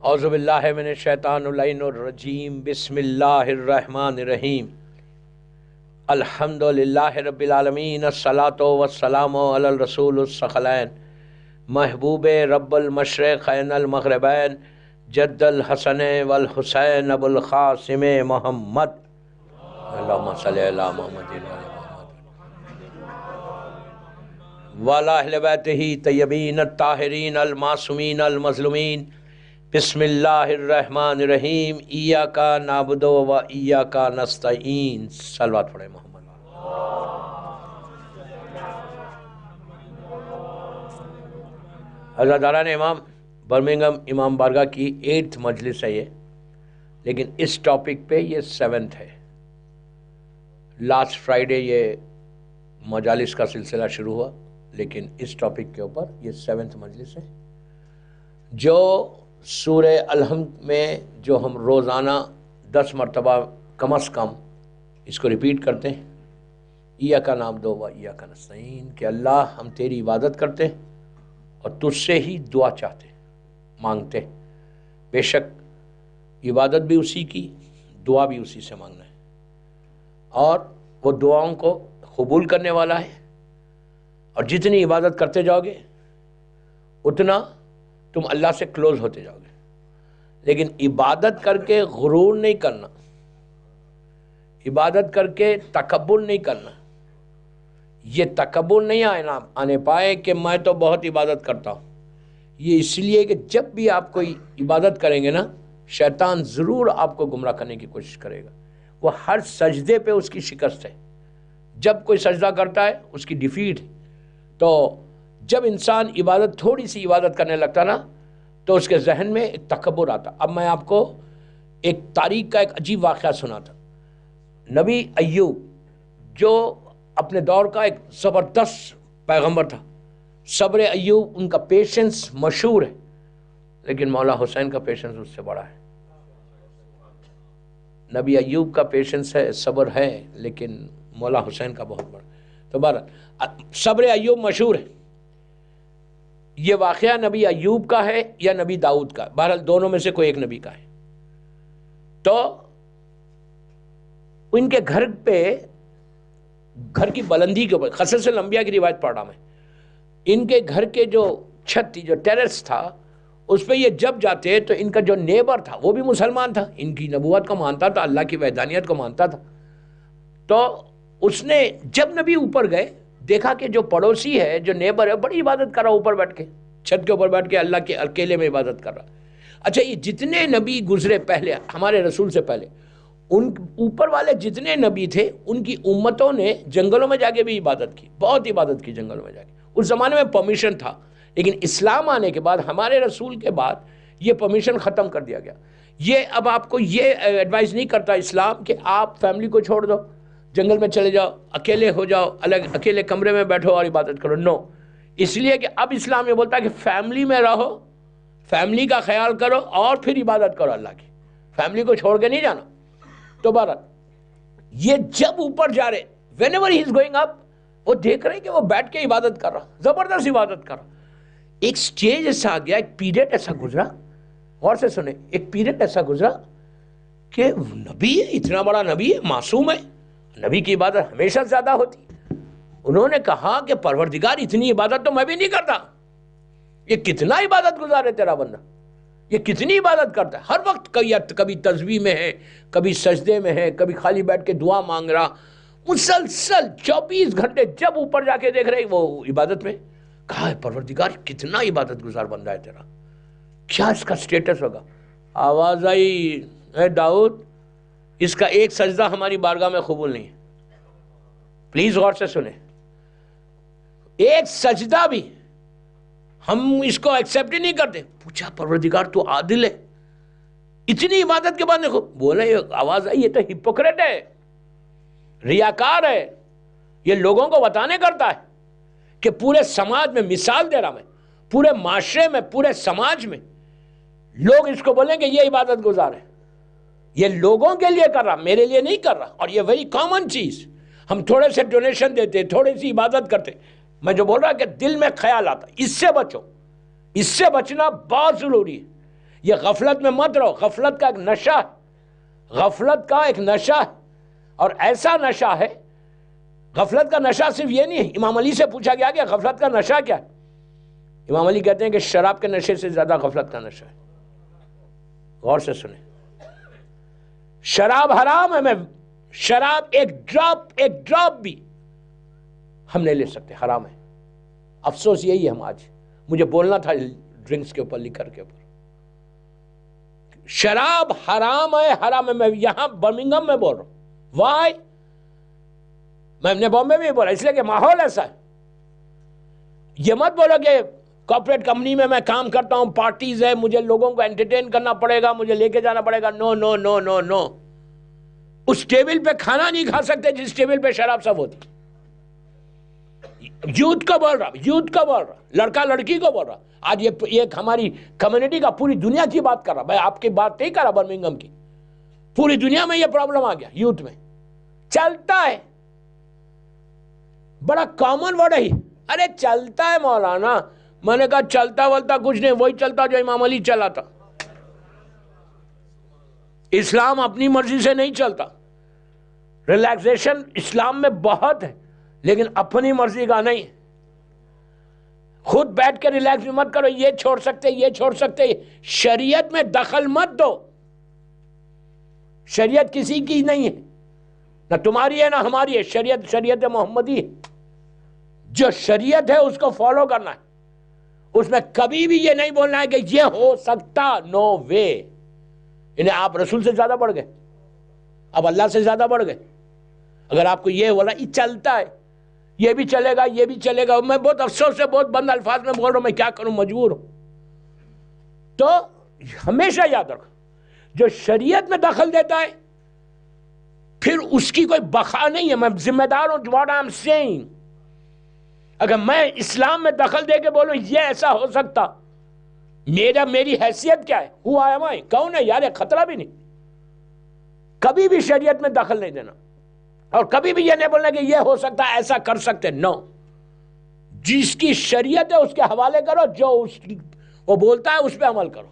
اعوذ باللہ من الشیطان اللعین الرجیم، بسم اللہ الرحمن الرحیم، الحمد للہ رب العالمین، الصلاۃ والسلام علی الرسول الثقلین، محبوب رب المشرقین المغربین، جد الحسن والحسین ابو القاسم محمد، اللہم صلی علی محمد وعلی اہل بیتہ طیبین الطاہرین المعصومین المظلومین۔ بسم اللہ الرحمن الرحیم، ایاک نعبد و ایاک نستعین۔ صلوات پڑھیں محمد۔ عزاداران امام، برمنگھم امام بارگاہ کی 8th مجلس ہے یہ، لیکن اس ٹاپک پہ یہ 7th ہے۔ لاسٹ فرائیڈے یہ مجالس کا سلسلہ شروع ہوا، لیکن اس ٹاپک کے اوپر یہ 7th مجلس ہے، جو سورہ الحمد میں جو ہم روزانہ 10 مرتبہ کم از کم اس کو ریپیٹ کرتے ہیں، ایاک نعبد و ایاک نستعین، کہ اللہ ہم تیری عبادت کرتے اور تجھ سے ہی دعا چاہتے مانگتے۔ بے شک عبادت بھی اسی کی، دعا بھی اسی سے مانگنا ہے، اور وہ دعاؤں کو قبول کرنے والا ہے، اور جتنی عبادت کرتے جاؤ گے اتنا تم اللہ سے کلوز ہوتے جاؤ گے۔ لیکن عبادت کر کے غرور نہیں کرنا، عبادت کر کے تکبر نہیں کرنا۔ یہ تکبر نہیں آنے پائے کہ میں تو بہت عبادت کرتا ہوں۔ یہ اس لیے کہ جب بھی آپ کوئی عبادت کریں گے نا، شیطان ضرور آپ کو گمراہ کرنے کی کوشش کرے گا۔ وہ ہر سجدے پہ اس کی شکست ہے۔ جب کوئی سجدہ کرتا ہے اس کی ڈیفیٹ ہے۔ تو جب انسان عبادت، تھوڑی سی عبادت کرنے لگتا نا، تو اس کے ذہن میں ایک تکبر آتا۔ اب میں آپ کو ایک تاریخ کا ایک عجیب واقعہ سناتا۔ نبی ایوب جو اپنے دور کا ایک زبردست پیغمبر تھا، صبر ایوب، ان کا پیشنس مشہور ہے، لیکن مولا حسین کا پیشنس اس سے بڑا ہے۔ نبی ایوب کا پیشنس ہے، صبر ہے، لیکن مولا حسین کا بہت بڑا۔ تو بہرحال صبر ایوب مشہور ہے۔ یہ واقعہ نبی ایوب کا ہے یا نبی داؤد کا، بہرحال دونوں میں سے کوئی ایک نبی کا ہے۔ تو ان کے گھر پہ، گھر کی بلندی کے اوپر، قصص الانبیاء کی روایت پڑھ رہا میں، ان کے گھر کے جو چھت تھی، جو ٹیرس تھا، اس پہ یہ جب جاتے تو ان کا جو نیبر تھا وہ بھی مسلمان تھا، ان کی نبوت کو مانتا تھا، اللہ کی وحدانیت کو مانتا تھا۔ تو اس نے جب نبی اوپر گئے، دیکھا کہ جو پڑوسی ہے، جو نیبر ہے، بڑی عبادت کر رہا اوپر بیٹھ کے، چھت کے اوپر بیٹھ کے اللہ کے اکیلے میں عبادت کر رہا۔ اچھا، یہ جتنے نبی گزرے پہلے، ہمارے رسول سے پہلے، ان اوپر والے جتنے نبی تھے، ان کی امتوں نے جنگلوں میں جا کے بھی عبادت کی، بہت عبادت کی جنگلوں میں جا کے۔ اس زمانے میں پرمیشن تھا، لیکن اسلام آنے کے بعد، ہمارے رسول کے بعد، یہ پرمیشن ختم کر دیا گیا۔ یہ اب آپ کو یہ ایڈوائز نہیں کرتا اسلام کہ آپ فیملی کو چھوڑ دو، جنگل میں چلے جاؤ، اکیلے ہو جاؤ، الگ اکیلے کمرے میں بیٹھو اور عبادت کرو۔ نو، اس لیے کہ اب اسلام یہ بولتا ہے کہ فیملی میں رہو، فیملی کا خیال کرو، اور پھر عبادت کرو اللہ کی، فیملی کو چھوڑ کے نہیں جانا۔ تو بہرحال یہ جب اوپر جا رہے، when ever he is going up, وہ دیکھ رہے کہ وہ بیٹھ کے عبادت کر رہا، زبردست عبادت کر رہا۔ ایک سٹیج ایسا آ گیا، ایک پیریڈ ایسا گزرا، غور سے سنیں، ایک پیریڈ ایسا گزرا کہ نبی ہے، اتنا بڑا نبی ہے، معصوم ہے، نبی کی عبادت ہمیشہ زیادہ ہوتی۔ انہوں نے کہا کہ پروردگار، اتنی عبادت تو میں بھی نہیں کرتا، یہ کتنا عبادت گزار ہے تیرا بندہ، یہ کتنی عبادت کرتا ہے، ہر وقت کبھی تسبیح میں ہے، کبھی سجدے میں ہے، کبھی خالی بیٹھ کے دعا مانگ رہا، مسلسل 24 گھنٹے، جب اوپر جا کے دیکھ رہے وہ عبادت میں۔ کہا ہے پروردگار، کتنا عبادت گزار بندہ ہے تیرا، کیا اس کا سٹیٹس ہوگا؟ آواز آئی، اے داؤد، اس کا ایک سجدہ ہماری بارگاہ میں قبول نہیں ہے۔ پلیز غور سے سنیں، ایک سجدہ بھی ہم اس کو ایکسیپٹ ہی نہیں کرتے۔ پوچھا پروردگار تو عادل ہے، اتنی عبادت کے بعد دیکھو، بولے، آواز آئی، یہ تو ہپوکریٹ ہے، ریاکار ہے، یہ لوگوں کو بتانے کرتا ہے کہ پورے سماج میں، مثال دے رہا میں، پورے معاشرے میں، پورے سماج میں لوگ اس کو بولیں کہ یہ عبادت گزار ہے، یہ لوگوں کے لیے کر رہا، میرے لیے نہیں کر رہا۔ اور یہ ویری کامن چیز، ہم تھوڑے سے ڈونیشن دیتے، تھوڑی سی عبادت کرتے، میں جو بول رہا کہ دل میں خیال آتا، اس سے بچو، اس سے بچنا بہت ضروری ہے۔ یہ غفلت میں مت رہو. غفلت کا ایک نشہ ہے, غفلت کا ایک نشہ ہے, اور ایسا نشہ ہے. غفلت کا نشہ صرف یہ نہیں ہے. امام علی سے پوچھا گیا کہ غفلت کا نشہ کیا ہے؟ امام علی کہتے ہیں کہ شراب کے نشے سے زیادہ غفلت کا نشہ ہے. غور سے سنیں, شراب حرام ہے. میں شراب ایک ڈراپ بھی ہم نہیں لے سکتے, حرام ہے. افسوس یہی ہے ہم آج, مجھے بولنا تھا ڈرنکس کے اوپر, لیکر کے اوپر. شراب حرام ہے, حرام ہے. میں یہاں برمنگھم میں بول رہا ہوں. وائی؟ میں نے بامبے میں بولا اس لیے کہ ماحول ایسا ہے. یہ مت بولو کہ کارپوریٹ کمپنی میں کام کرتا ہوں, پارٹیز ہے, مجھے لوگوں کو انٹرٹین کرنا پڑے گا, مجھے لے کے جانا پڑے گا. نو نو نو نو نو. اس ٹیبل پہ کھانا نہیں کھا سکتے جس ٹیبل پہ شراب سب ہوتی. یوتھ کو بول رہا, یوتھ کو بول رہا, لڑکا لڑکی کو بول رہا. آج یہ ہماری کمیونٹی کا, پوری دنیا کی بات کر رہا. بھائی آپ کی بات نہیں کر رہا برمنگھم کی, پوری دنیا میں یہ پرابلم آ گیا. یوتھ میں چلتا ہے, بڑا کامن ورڈ ہے. ارے چلتا ہے مولانا. میں نے کہا چلتا ولتا کچھ نہیں, وہی چلتا جو امام علی چلا تھا. اسلام اپنی مرضی سے نہیں چلتا. ریلیکسیشن اسلام میں بہت ہے, لیکن اپنی مرضی کا نہیں. خود بیٹھ کے ریلیکس مت کرو, یہ چھوڑ سکتے, یہ چھوڑ سکتے. شریعت میں دخل مت دو. شریعت کسی کی نہیں ہے, نہ تمہاری ہے نہ ہماری ہے. شریعت محمدی ہے. جو شریعت ہے اس کو فالو کرنا ہے. اس میں کبھی بھی یہ نہیں بولنا ہے کہ یہ ہو سکتا. نو وے. انہیں آپ رسول سے زیادہ بڑھ گئے, اب اللہ سے زیادہ بڑھ گئے. اگر آپ کو یہ بولا یہ چلتا ہے, یہ بھی چلے گا, یہ بھی چلے گا. میں بہت افسوس سے بہت بند الفاظ میں بول رہا ہوں, میں کیا کروں, مجبور ہوں. تو ہمیشہ یاد رکھو, جو شریعت میں دخل دیتا ہے پھر اس کی کوئی بقا نہیں ہے. میں ذمہ دار ہوں. what I'm saying, اگر میں اسلام میں دخل دے کے بولوں یہ ایسا ہو سکتا, میری حیثیت کیا ہے؟ who am I, کون ہے یار؟ خطرہ بھی نہیں. کبھی بھی شریعت میں دخل نہیں دینا, اور کبھی بھی یہ نہیں بولنا کہ یہ ہو سکتا ہے, ایسا کر سکتے. نو. جس کی شریعت ہے اس کے حوالے کرو, جو وہ بولتا ہے اس پہ عمل کرو,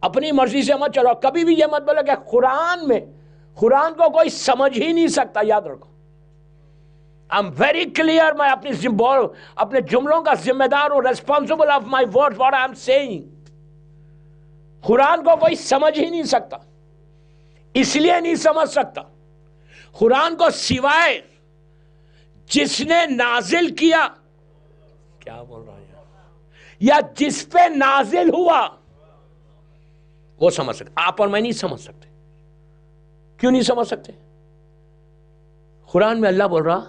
اپنی مرضی سے مت چلو. کبھی بھی یہ مت بولو کہ قرآن کو کوئی سمجھ ہی نہیں سکتا. یاد رکھو, I'm very clear. میں اپنے جملوں کا ذمہ دار ہوں. responsible of my words, what I'm saying. قرآن کو کوئی سمجھ ہی نہیں سکتا. اس لیے نہیں سمجھ سکتا, قرآن کو سوائے جس نے نازل کیا, کیا بول رہا ہے, یا جس پہ نازل ہوا وہ سمجھ سکتا. آپ اور میں نہیں سمجھ سکتے. کیوں نہیں سمجھ سکتے؟ قرآن میں اللہ بول رہا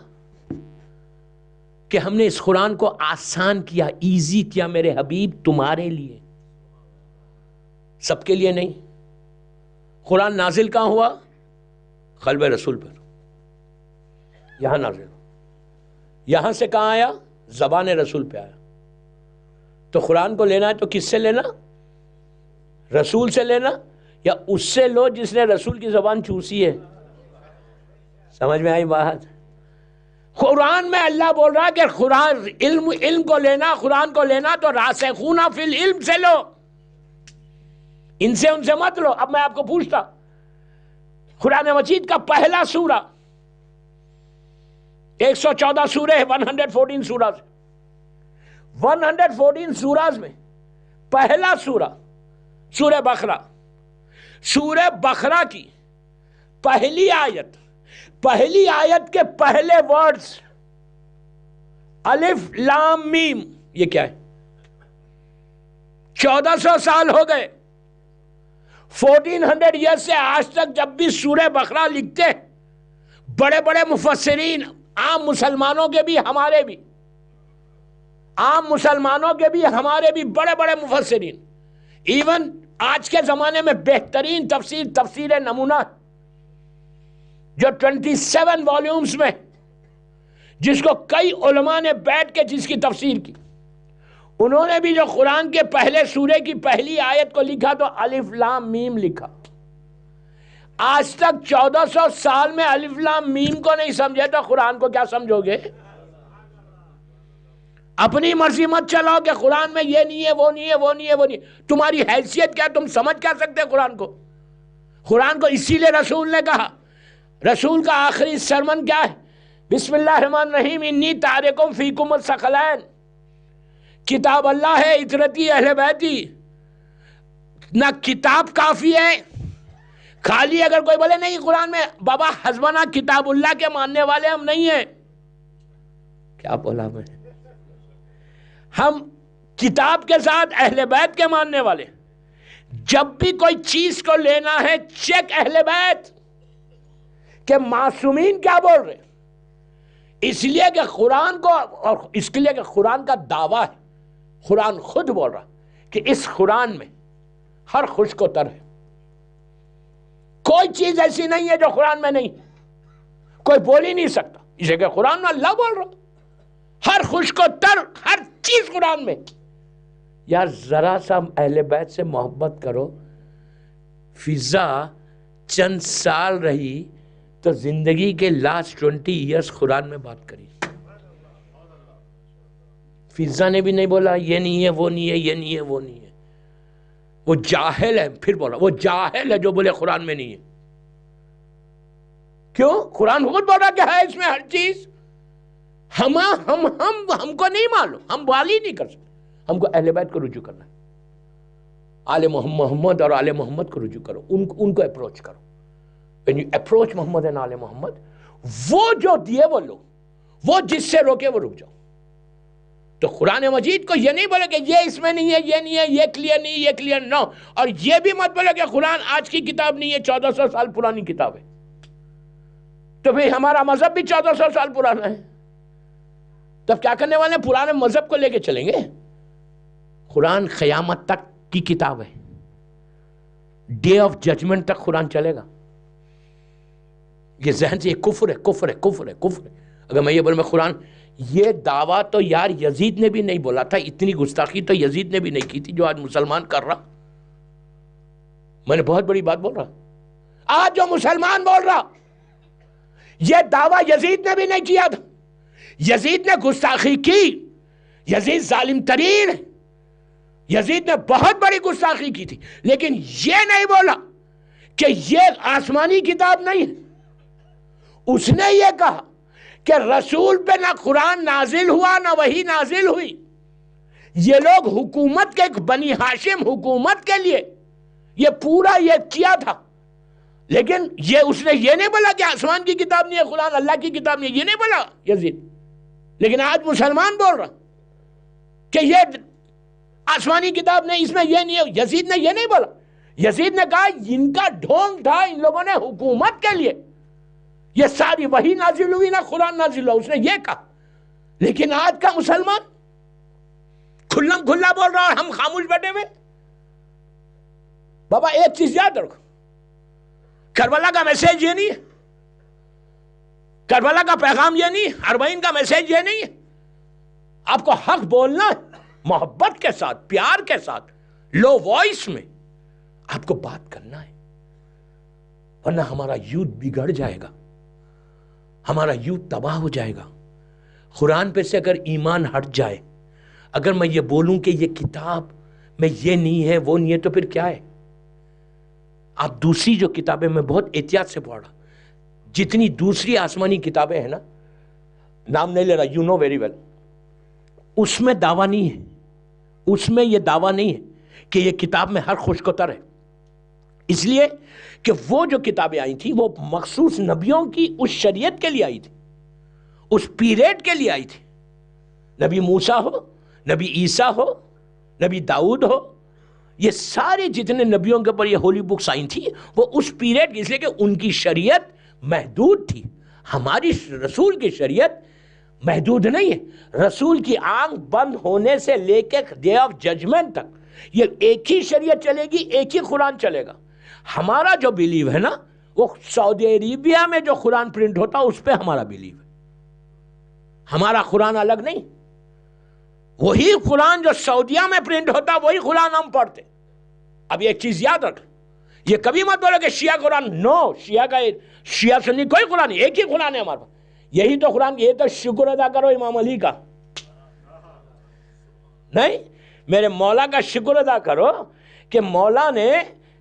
کہ ہم نے اس قرآن کو آسان کیا, ایزی کیا میرے حبیب تمہارے لیے, سب کے لیے نہیں. قرآن نازل کہاں ہوا؟ قلب رسول پر, یہاں نازل ہوا. یہاں سے کہاں آیا؟ زبان رسول پہ آیا. تو قرآن کو لینا ہے تو کس سے لینا؟ رسول سے لینا, یا اس سے لو جس نے رسول کی زبان چوسی ہے. سمجھ میں آئی بات؟ قرآن میں اللہ بول رہا ہے کہ قرآن علم کو لینا, قرآن کو لینا تو راسخون فی العلم سے لو, ان سے ان سے مت لو. اب میں آپ کو پوچھتا, قرآن مجید کا پہلا سورہ 114 سورے 114 سورہ سے, 114 سوراز میں پہلا سورہ سورہ بقرہ. سورہ بقرہ کی پہلی آیت کے پہلے ورڈز الف لام میم. یہ کیا ہے؟ 1400 سال ہو گئے, 1400 ایئر سے آج تک جب بھی سورہ بقرہ لکھتے بڑے بڑے مفسرین, عام مسلمانوں کے بھی ہمارے بھی بڑے بڑے مفسرین, ایون آج کے زمانے میں بہترین تفسیر نمونہ جو 27 والیومز میں, جس کو کئی علماء نے بیٹھ کے جس کی تفسیر کی, انہوں نے بھی جو قرآن کے پہلے سورے کی پہلی آیت کو لکھا تو الف لام میم لکھا. آج تک 1400 سال میں الف لام میم کو نہیں سمجھے تو قرآن کو کیا سمجھو گے؟ اپنی مرضی مت چلاؤ کہ قرآن میں یہ نہیں ہے، وہ نہیں ہے، وہ نہیں ہے، وہ نہیں ہے۔ تمہاری حیثیت کیا؟ تم سمجھ کیا سکتے قرآن کو؟ قرآن کو اسی لیے رسول نے کہا، رسول کا آخری سرمن کیا ہے؟ بسم اللہ الرحمن الرحیم، انی تارکم فیکم الثقلین، کتاب اللہ ہے، اطرتی اہل بیتی۔ نہ کتاب کافی ہے، خالی اگر کوئی بولے نہیں قرآن میں بابا حسبنا کتاب اللہ کے ماننے والے ہم نہیں ہیں، کیا بولا میں؟ ہم کتاب کے ساتھ اہل بیت کے ماننے والے۔ جب بھی کوئی چیز کو لینا ہے چیک اہل بیت کہ معصومین کیا بول رہے، اس لیے کہ قرآن کو، اور اس کے لیے کہ قرآن کا دعویٰ ہے، قرآن خود بول رہا کہ اس قرآن میں ہر خشک و تر ہے، کوئی چیز ایسی نہیں ہے جو قرآن میں نہیں، کوئی بول ہی نہیں سکتا، اس لیے کہ قرآن میں اللہ بول رہا ہر خشک و تر، ہر چیز قرآن میں۔ یار ذرا سا اہل بیت سے محبت کرو، فضا چند سال رہی تو زندگی کے لاسٹ 20 ایئرس قرآن میں بات کری۔ فضا نے بھی نہیں بولا یہ نہیں ہے، وہ نہیں ہے، یہ نہیں ہے، وہ نہیں ہے۔ وہ جاہل ہے، پھر بولا وہ جاہل ہے جو بولے قرآن میں نہیں ہے۔ کیوں؟ قرآن خود بول رہا کہ ہے اس میں ہر چیز۔ ہم کو نہیں معلوم، ہم والی نہیں کر سکتے، ہم کو اہل بیت کو رجوع کرنا ہے، آل محمد اور آل محمد کو رجوع کرو، ان کو اپروچ کرو۔ when you approach Muhammad and آل محمد، وہ جو دیے وہ لو، وہ جس سے روکے وہ رک جاؤ۔ تو قرآن مجید کو یہ نہیں بولے کہ یہ اس میں نہیں ہے، یہ نہیں ہے، یہ کلیئر نہیں، یہ کلیئر نو، اور یہ بھی مت بولے کہ قرآن آج کی کتاب نہیں ہے، 1400 سال پرانی کتاب ہے۔ تو پھر ہمارا مذہب بھی 1400 سال پرانا ہے، تب کیا کرنے والے ہیں؟ پرانے مذہب کو لے کے چلیں گے؟ قرآن قیامت تک کی کتاب ہے، ڈے آف ججمنٹ تک قرآن چلے گا۔ یہ ذہن سے یہ کفر ہے، کفر ہے، کفر ہے، کفر ہے۔ اگر میں یہ بولوں میں قرآن، یہ دعویٰ تو یار یزید نے بھی نہیں بولا تھا، اتنی گستاخی تو یزید نے بھی نہیں کی تھی جو آج مسلمان کر رہا۔ میں نے بہت بڑی بات بول رہا، آج جو مسلمان بول رہا یہ دعویٰ یزید نے بھی نہیں کیا تھا۔ یزید نے گستاخی کی، یزید ظالم ترین ہے، یزید نے بہت بڑی گستاخی کی تھی، لیکن یہ نہیں بولا کہ یہ آسمانی کتاب نہیں ہے۔ اس نے یہ کہا کہ رسول پہ نہ قرآن نازل ہوا نہ وحی نازل ہوئی، یہ لوگ حکومت کے، بنی ہاشم حکومت کے لیے یہ پورا یہ کیا تھا، لیکن یہ اس نے یہ نہیں بولا کہ آسمان کی کتاب نہیں ہے، قرآن اللہ کی کتاب نہیں ہے، یہ نہیں بولا یزید۔ لیکن آج مسلمان بول رہا کہ یہ آسمانی کتاب نہیں، اس میں یہ نہیں ہے۔ یزید نے یہ نہیں بولا، یزید نے کہا ان کا ڈھونگ تھا، ان لوگوں نے حکومت کے لیے یہ ساری وحی نازل ہوئی نہ قرآن نازل ہوا، اس نے یہ کہا۔ لیکن آج کا مسلمان کھلم کھلا بول رہا اور ہم خاموش بیٹھے ہوئے۔ بابا ایک چیز یاد رکھو، کربلا کا میسج یہ نہیں ہے، کربلا کا پیغام یہ نہیں ہے، اربعین کا میسج یہ نہیں ہے۔ آپ کو حق بولنا ہے، محبت کے ساتھ، پیار کے ساتھ، لو وائس میں آپ کو بات کرنا ہے، ورنہ ہمارا یوتھ بگڑ جائے گا، ہمارا یوتھ تباہ ہو جائے گا۔ قرآن پہ سے اگر ایمان ہٹ جائے، اگر میں یہ بولوں کہ یہ کتاب میں یہ نہیں ہے، وہ نہیں ہے، تو پھر کیا ہے؟ آپ دوسری جو کتابیں، میں بہت احتیاط سے پڑھ رہا، جتنی دوسری آسمانی کتابیں ہیں نا، نام نہیں لے رہا، یو نو ویری ویل، اس میں دعویٰ نہیں ہے، اس میں یہ دعویٰ نہیں ہے کہ یہ کتاب میں ہر خوش کوتر ہے، اس لیے کہ وہ جو کتابیں آئی تھیں وہ مخصوص نبیوں کی اس شریعت کے لیے آئی تھی، اس پیریڈ کے لیے آئی تھی۔ نبی موسیٰ ہو، نبی عیسیٰ ہو، نبی داؤد ہو، یہ سارے جتنے نبیوں کے اوپر یہ ہولی بکس آئی تھی وہ اس پیریڈ کی، اس لیے کہ ان کی شریعت محدود تھی۔ ہماری رسول کی شریعت محدود نہیں ہے، رسول کی آنکھ بند ہونے سے لے کے ڈے آف ججمنٹ تک یہ ایک ہی شریعت چلے گی، ایک ہی قرآن چلے گا۔ ہمارا جو بلیو ہے نا، وہ سعودی عربیہ میں جو قرآن پرنٹ ہوتا اس پہ ہمارا بلیو ہے، ہمارا قرآن الگ نہیں۔ وہی قرآن جو سعودیہ میں پرنٹ ہوتا وہی قرآن ہم پڑھتے۔ اب ایک چیز یاد رکھ، یہ کبھی مت بولو کہ شیعہ قرآن، نو، شیعہ سنی کوئی قرآن نہیں، ایک ہی قرآن ہے ہمارے پاس، یہی تو قرآن، یہ تو شکر ادا کرو امام علی کا، نہیں، میرے مولا کا شکر ادا کرو کہ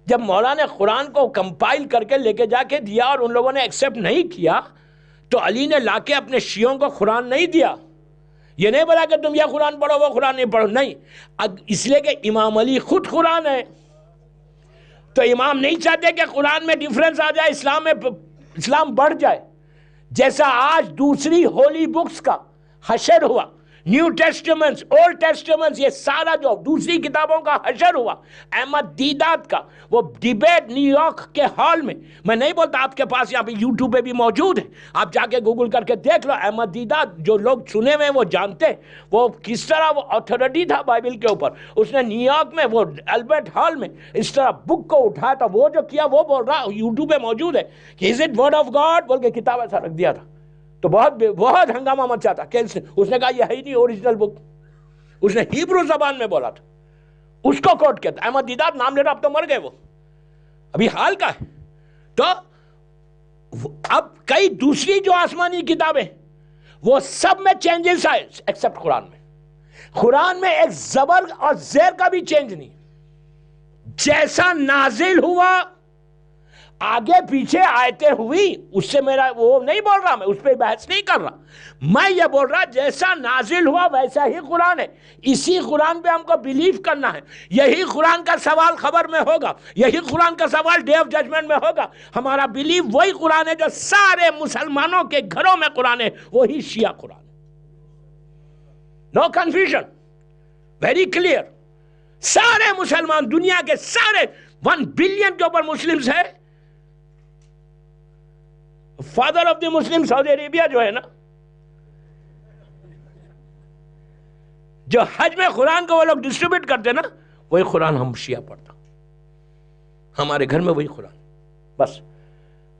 جب مولا نے قرآن کو کمپائل کر کے لے کے جا کے دیا اور ان لوگوں نے ایکسیپٹ نہیں کیا، تو علی نے لا کے اپنے شیعوں کو قرآن نہیں دیا. یہ نہیں بولا کہ تم یہ قرآن پڑھو وہ قرآن نہیں پڑھو، نہیں، اس لیے کہ امام علی خود قرآن ہے. تو امام نہیں چاہتے کہ قرآن میں ڈیفرنس آ جائے، اسلام بڑھ جائے. جیسا آج دوسری ہولی بکس کا حشر ہوا، نیو ٹیسٹمنٹس، اولڈ ٹیسٹمنٹس، یہ سارا جو دوسری کتابوں کا حشر ہوا، احمد دیدات کا وہ ڈیبیٹ نیو یارک کے ہال میں نہیں بولتا، آپ کے پاس یہاں پہ یوٹیوب پہ بھی موجود ہے، آپ جا کے گوگل کر کے دیکھ لو. احمد دیدات جو لوگ چنے ہوئے وہ جانتے ہیں وہ کس طرح وہ اتھارٹی تھا بائبل کے اوپر. اس نے نیو یارک میں وہ البرٹ ہال میں اس طرح بک کو اٹھایا تھا، وہ جو کیا وہ بول رہا یوٹیوب پہ موجود ہے کہ is it word of God بول کے کتاب ایسا رکھ دیا تھا. تو بہت ہنگامہ مچا تھا کہ اس نے کہا یہ ہے ہی نہیں اوریجنل بک. اس نے ہیبرو زبان میں بولا تھا، اس کو کوٹ کیا تھا. احمد دیدات نام لے رہا، اب تو مر گئے، وہ ابھی حال کا ہے. تو اب کئی دوسری جو آسمانی کتابیں وہ سب میں چینجز آئے ایکسپٹ قرآن میں. قرآن میں ایک زبر اور زیر کا بھی چینج نہیں. جیسا نازل ہوا آگے پیچھے آیتیں ہوئی، اس سے میرا وہ نہیں بول رہا، میں اس پہ بحث نہیں کر رہا. میں یہ بول رہا جیسا نازل ہوا ویسا ہی قرآن ہے، اسی قرآن پہ ہم کو بیلیو کرنا ہے. یہی قرآن کا سوال خبر میں ہوگا، یہی قرآن کا سوال ڈے آف ججمنٹ میں ہوگا. ہمارا بیلیو وہی قرآن ہے جو سارے مسلمانوں کے گھروں میں قرآن ہے، وہی شیعہ قرآن. No confusion, very clear. سارے مسلمان دنیا کے سارے 1 بلین کے اوپر مسلمز ہیں. فادر آف دی مسلم سعودی عربیہ جو ہے نا، جو حج میں قرآن کو وہ لوگ ڈسٹریبیوٹ کرتے نا، وہی قرآن ہم شیعہ پڑھتا، ہمارے گھر میں وہی قرآن. بس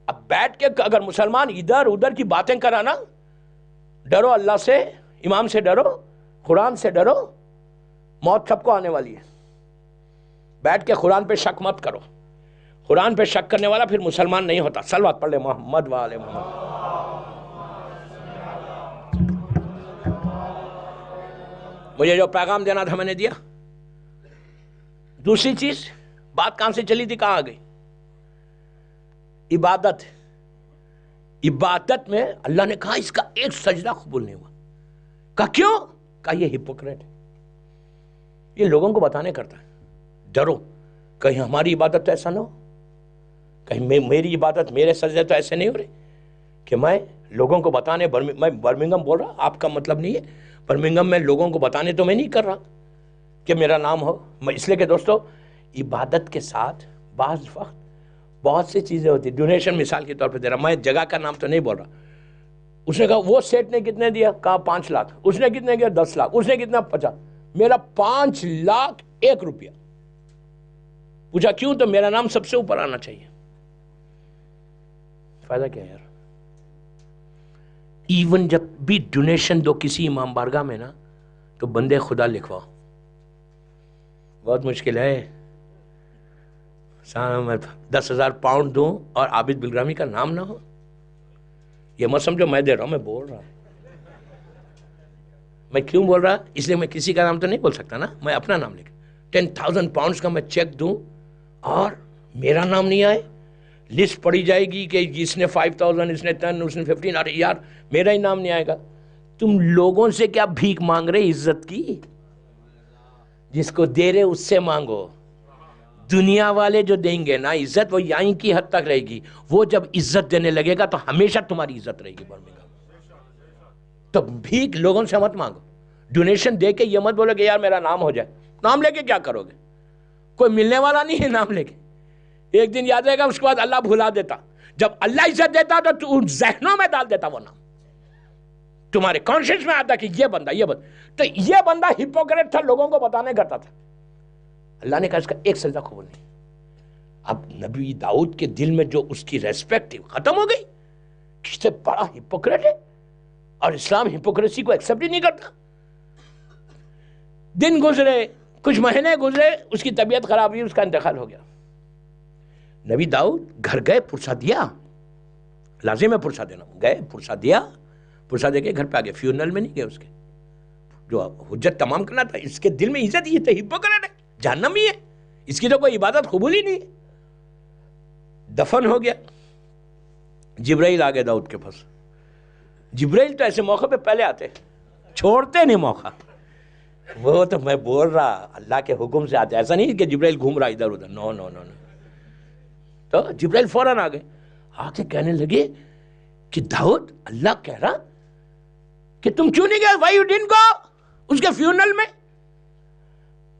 اب بیٹھ کے اگر مسلمان ادھر ادھر کی باتیں کرانا، ڈرو اللہ سے، امام سے ڈرو، قرآن سے ڈرو، موت سب کو آنے والی ہے. بیٹھ کے قرآن پہ شک مت کرو. قرآن پہ شک کرنے والا پھر مسلمان نہیں ہوتا. صلوات پڑھ لے محمد وآل محمد. مجھے جو پیغام دینا تھا میں نے دیا. دوسری چیز، بات کہاں سے چلی تھی کہاں آ گئی؟ عبادت میں اللہ نے کہا اس کا ایک سجدہ قبول نہیں ہوا. کہا کیوں؟ کہا یہ ہپوکریٹ ہے، یہ لوگوں کو بتانے کرتا ہے. ڈرو کہیں ہماری عبادت تو ایسا نہ ہو، کہیں میری عبادت میرے سجدے تو ایسے نہیں ہو رہے کہ میں لوگوں کو بتانے. میں برمنگم بول رہا، آپ کا مطلب نہیں ہے برمنگم میں لوگوں کو بتانے تو میں نہیں کر رہا کہ میرا نام ہو. اس لیے کہ دوستو عبادت کے ساتھ بعض وقت بہت سی چیزیں ہوتی. ڈونیشن مثال کے طور پہ دے رہا، میں جگہ کا نام تو نہیں بول رہا. اس نے کہا وہ سیٹ نے کتنے دیا؟ کہا 5 لاکھ. اس نے کتنے کیا؟ 10 لاکھ. اس نے کتنا؟ 50. میرا 5 لاکھ 1 روپیہ. پوچھا کیوں؟ تو میرا نام سب سے اوپر آنا چاہیے. فائدہ کیا یار؟ ایون جب بھی ڈونیشن دو کسی امام بارگاہ میں نا، تو بندے خدا لکھواؤ. بہت مشکل ہے. 10,000 پاؤنڈ دوں اور عابد بلرامی کا نام نہ ہو. یہ مت سمجھو میں دے رہا ہوں، میں بول رہا ہوں. میں کیوں بول رہا؟ اس لیے میں کسی کا نام تو نہیں بول سکتا نا، میں اپنا نام لکھ. 10,000 پاؤنڈز کا میں چیک دوں اور میرا نام نہیں آئے، لسٹ پڑی جائے گی کہ اس نے 5,000، اس نے 10، اس نے 15. ارے یار میرا ہی نام نہیں آئے گا. تم لوگوں سے کیا بھیک مانگ رہے عزت کی؟ جس کو دے رہے اس سے مانگو. دنیا والے جو دیں گے نا عزت، وہ یہیں کی حد تک رہے گی. وہ جب عزت دینے لگے گا تو ہمیشہ تمہاری عزت رہے گی برمنگھم. تو بھیک لوگوں سے مت مانگو. ڈونیشن دے کے یہ مت بولو کہ یار میرا نام ہو جائے. نام لے کے کیا کرو گے؟ کوئی ملنے والا نہیں ہے نام لے کے. ایک دن یاد رہے گا، اس کے بعد اللہ بھلا دیتا. جب اللہ عزت دیتا تو ذہنوں میں ڈال دیتا وہ نام، تمہارے کانشیس میں آتا کہ یہ بندہ تو یہ بندہ ہپوکریٹ تھا، لوگوں کو بتانے کرتا تھا. اللہ نے کہا اس کا ایک سجدہ قبول نہیں. اب نبی داؤد کے دل میں جو اس کی ریسپیکٹ تھی ختم ہو گئی. کس سے بڑا ہپوکریٹ ہے، اور اسلام ہپوکریسی کو ایکسپٹ ہی نہیں کرتا. دن گزرے، کچھ مہینے گزرے، اس کی طبیعت خراب ہوئی، اس کا انتقال ہو گیا. نبی داؤد گھر گئے، پرسا دیا. لازم ہے پرسا دینا. گئے، پرسا دیا، پرسا دے کے گھر پہ آ گئے. فیونرل میں نہیں گئے اس کے. جو حجت تمام کرنا تھا، اس کے دل میں عزت، یہ تو ہپوکریٹ ہے، جہنمی ہے، اس کی تو کوئی عبادت قبول ہی نہیں ہے۔ دفن ہو گیا، جبرائیل آ گئے داؤد کے پاس۔ جبرائیل تو ایسے موقع پہ پہلے آتے، چھوڑتے نہیں موقع، وہ تو میں بول رہا اللہ کے حکم سے آتے، ایسا نہیں کہ جبرائیل گھوم رہا ادھر ادھر، نو نو نو نو۔ تو جبرائیل فوراً آ گئے، آ کے کہنے لگے کہ داؤد، اللہ کہہ رہا کہ تم کیوں نہیں گئے، وائی یو ڈنٹ گو، اس کے فیونل میں۔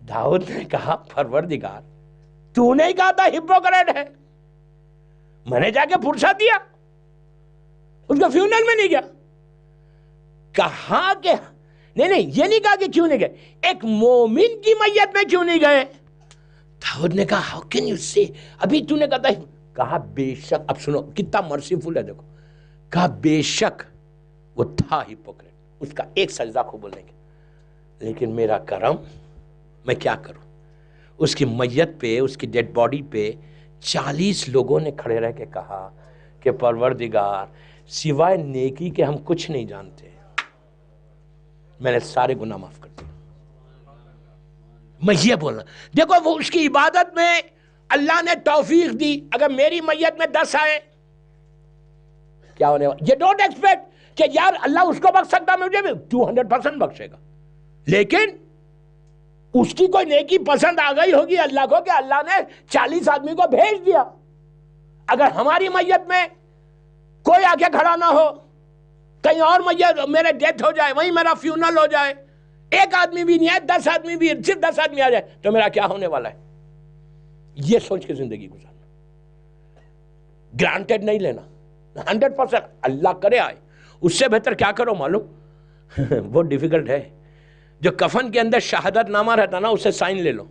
داؤد نے کہا پروردگار تو نے کہا تھا ہپوکریٹ ہے، میں نے جا کے پرسا دیا، اس کے فیونل میں نہیں گیا۔ کہا کہ نہیں یہ نہیں کہا کہ کیوں نہیں گئے، ایک مومن کی میت میں کیوں نہیں گئے۔ داؤد نے کہا ہاؤ کین یو سے، ابھی تو نے کہا، کہا بے شک، اب سنو کتنا مرسیفل ہے، دیکھو، کہا بے شک وہ تھا ہپوکریٹ، اس کا ایک سجدہ قبول نہیں کیا، لیکن میرا کرم، میں کیا کروں۔ اس کی میت پہ، اس کی ڈیڈ باڈی پہ 40 لوگوں نے کھڑے رہ کے کہا کہ پروردگار سوائے نیکی کے ہم کچھ نہیں جانتے، میں نے سارے گناہ معاف کر دیے۔ میں یہ بولنا، دیکھو وہ اس کی عبادت میں اللہ نے توفیق دی، اگر میری میت میں 10 آئے کیا ہونے والا، یہ ڈونٹ ایکسپیکٹ کہ یار اللہ اس کو بخش سکتا، مجھے بھی 200% بخشے گا، لیکن اس کی کوئی نیکی پسند آ گئی ہوگی اللہ کو کہ اللہ نے 40 آدمی کو بھیج دیا۔ اگر ہماری میت میں کوئی آگے کھڑا نہ ہو، کہیں اور میت میرے ڈیتھ ہو جائے، وہیں میرا فیونل ہو جائے، ایک آدمی بھی نہیں ہے، 10 آدمی بھی، صرف 10 آدمی آ جائے تو میرا کیا ہونے والا ہے، یہ سوچ کے زندگی گزارنا، گرانٹیڈ نہیں لینا، 100% اللہ کرے آئے، اس سے بہتر کیا کرو معلوم بہت ڈیفیکلٹ ہے، جو کفن کے اندر شہادت نامہ رہتا نا، اسے سائن لے لو۔